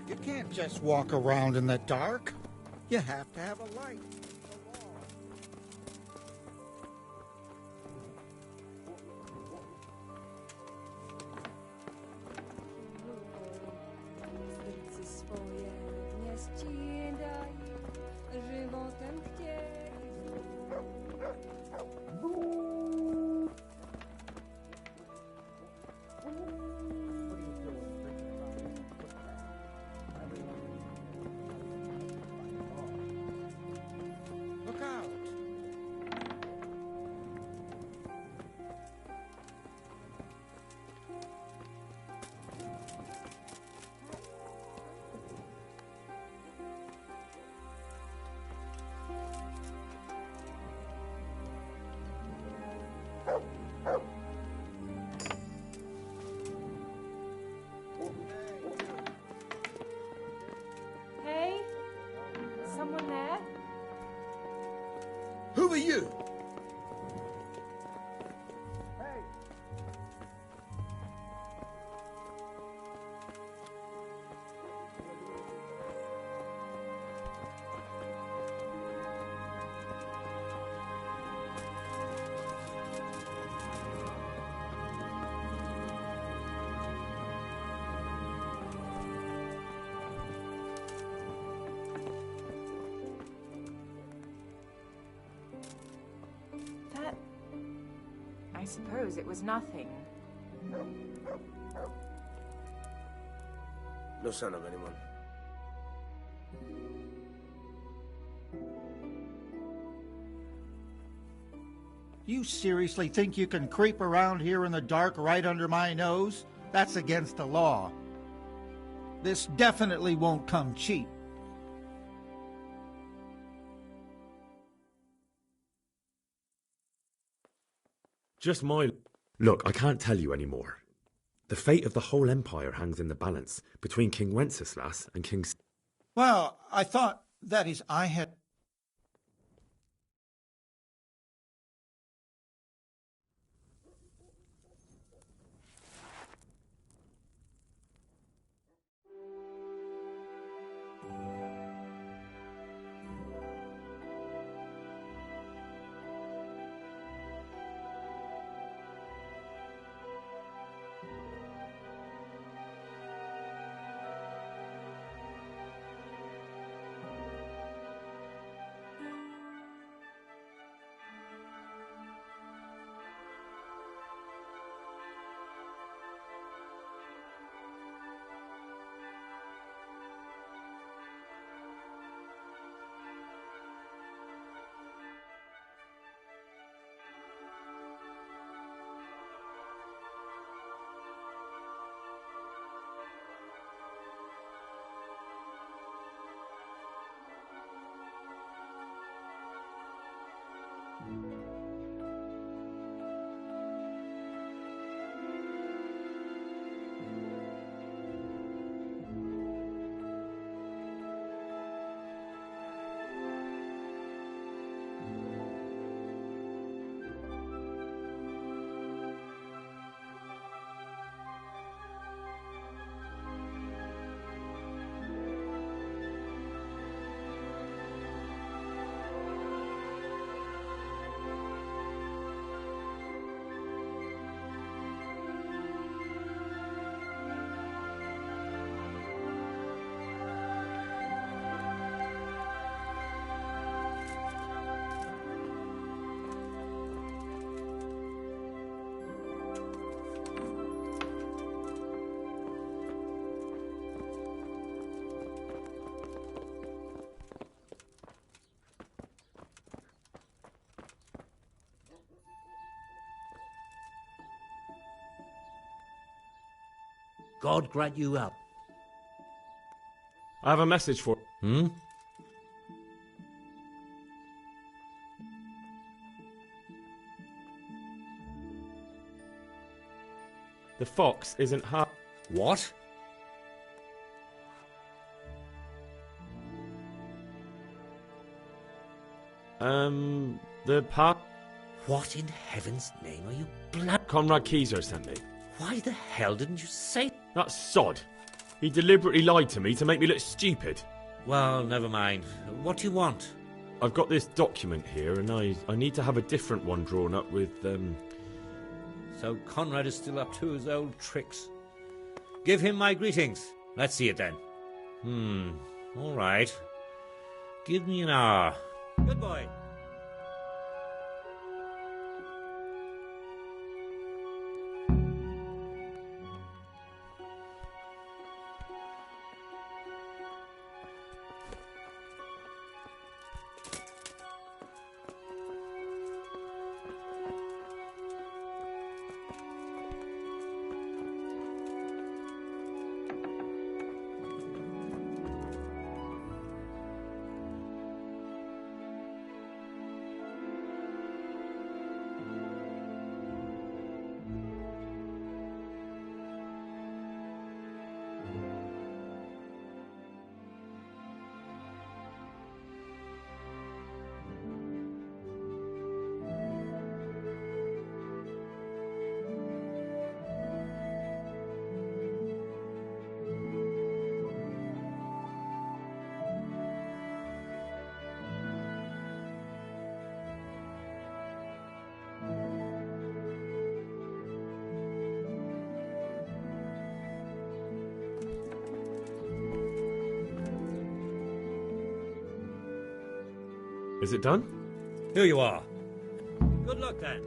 You can't just walk around in the dark. You have to have a light.
Hey? Someone there?
Who are you?
That... I suppose it was nothing.
No sign of anyone.
You seriously think you can creep around here in the dark right under my nose? That's against the law. This definitely won't come cheap.
Just my... Look, I can't tell you anymore. The fate of the whole empire hangs in the balance between King Wenceslas and King...
Well, I thought, that is, I had...
God grant you help.
I have a message for... The fox isn't half...
What?
The pub...
What in heaven's name are you blabbering?
Conrad Keyser sent me.
Why the hell didn't you say...
That sod. He deliberately lied to me to make me look stupid.
Well, never mind. What do you want?
I've got this document here, and I need to have a different one drawn up with,
So Conrad is still up to his old tricks. Give him my greetings. Let's see it then. All right. Give me an hour. Good boy.
Is it done?
Here you are. Good luck then.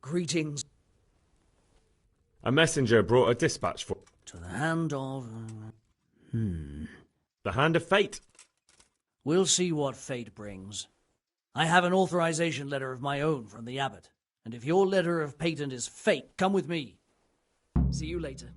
Greetings.
A messenger brought a dispatch for...
To the hand of...
The hand of fate.
We'll see what fate brings. I have an authorization letter of my own from the abbot, and if your letter of patent is fake, come with me. See you later.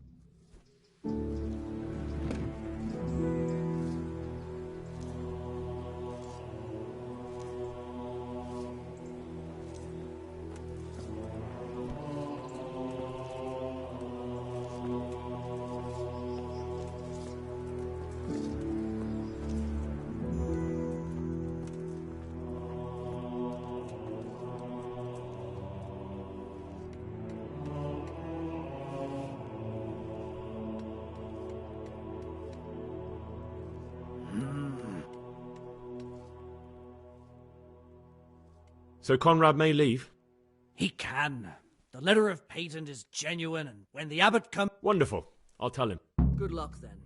So Conrad may leave?
He can. The letter of patent is genuine, and when the abbot comes...
Wonderful. I'll tell him.
Good luck, then.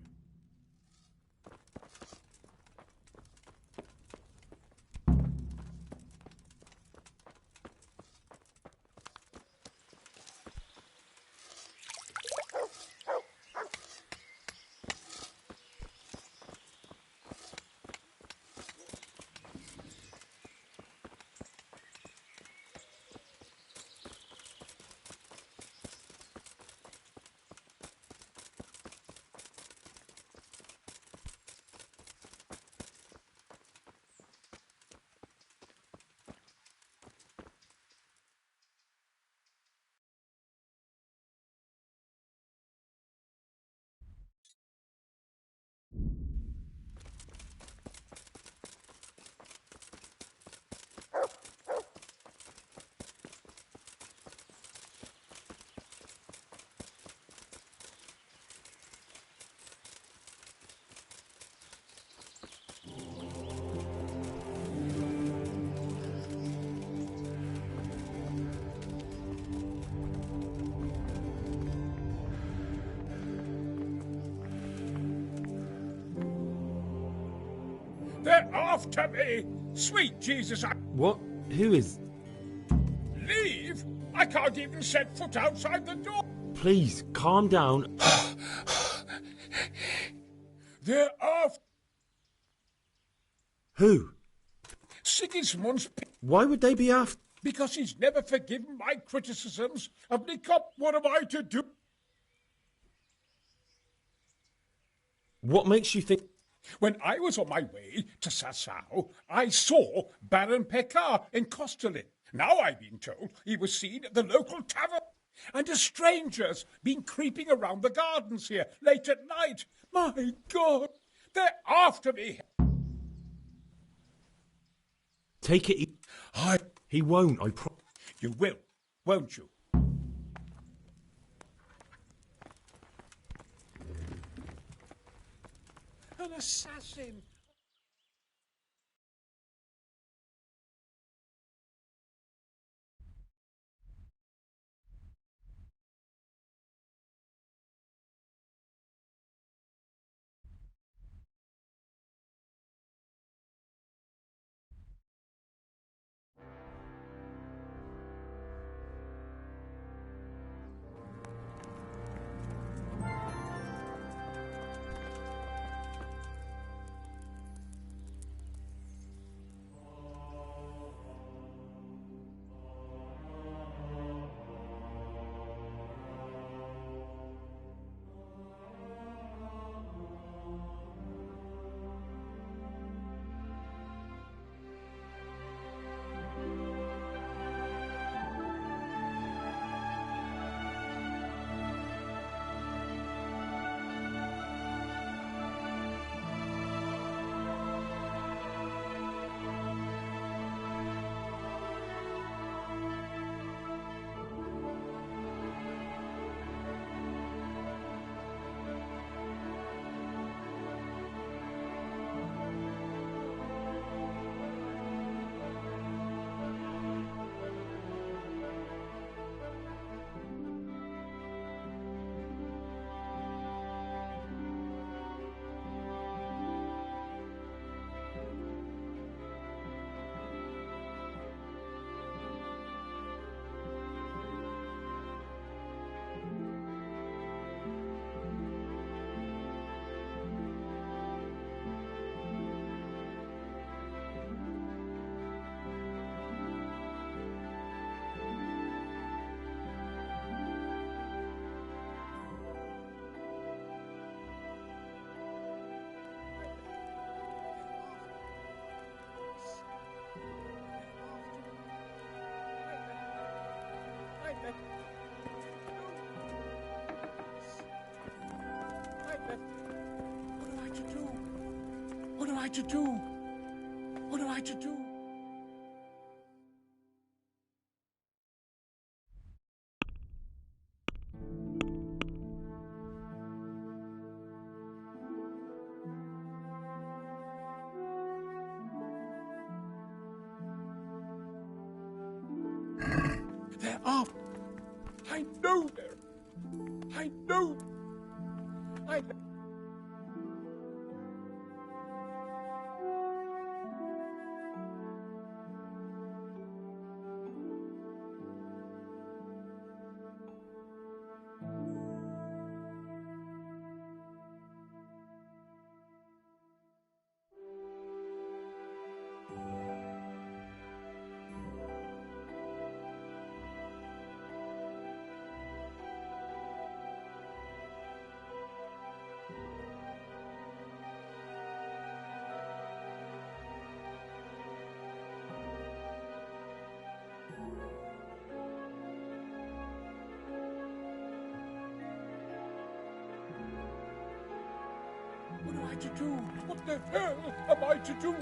They're after me! Sweet Jesus,
What? Who is...
Leave? I can't even set foot outside the door!
Please, calm down.
They're after...
Who?
Sigismund's...
Why would they be after...
Because he's never forgiven my criticisms of Nikop. What am I to do?
What makes you think...
When I was on my way to Sassau, I saw Baron Pekar in Kostelin. Now I've been told he was seen at the local tavern. And a stranger's been creeping around the gardens here late at night. My God, they're after me.
Take it... He won't, I promise.
You will, won't you? An assassin! What am I to do? What am I to do? What am I to do? There are. I know there. I know. I. What am I to do? What the hell am I to do?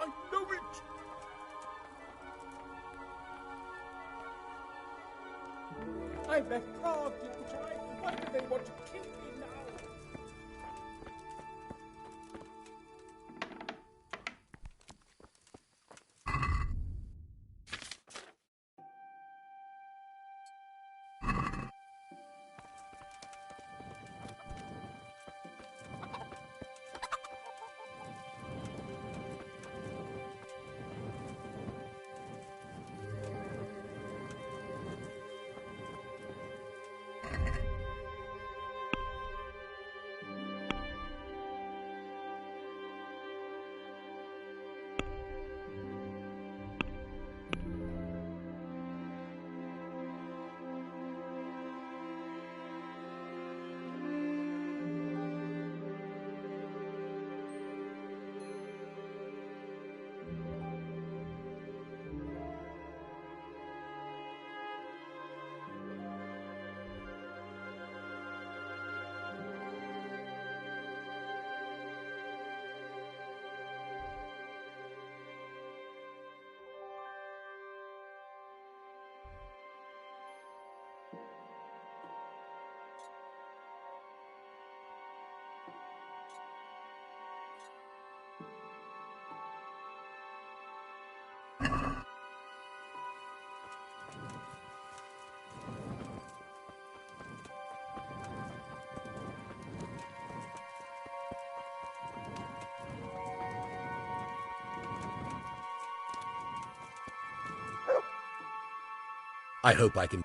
I know it! I left cards, didn't I? Why do they want to kill me now?
I hope I can...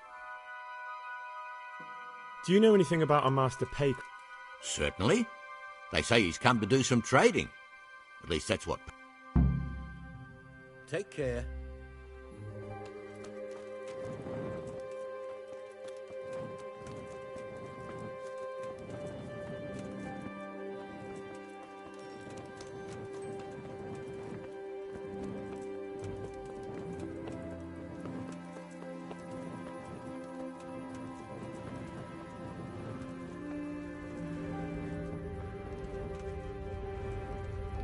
Do you know anything about a Master Pake?
Certainly. They say he's come to do some trading. At least that's what... Take care.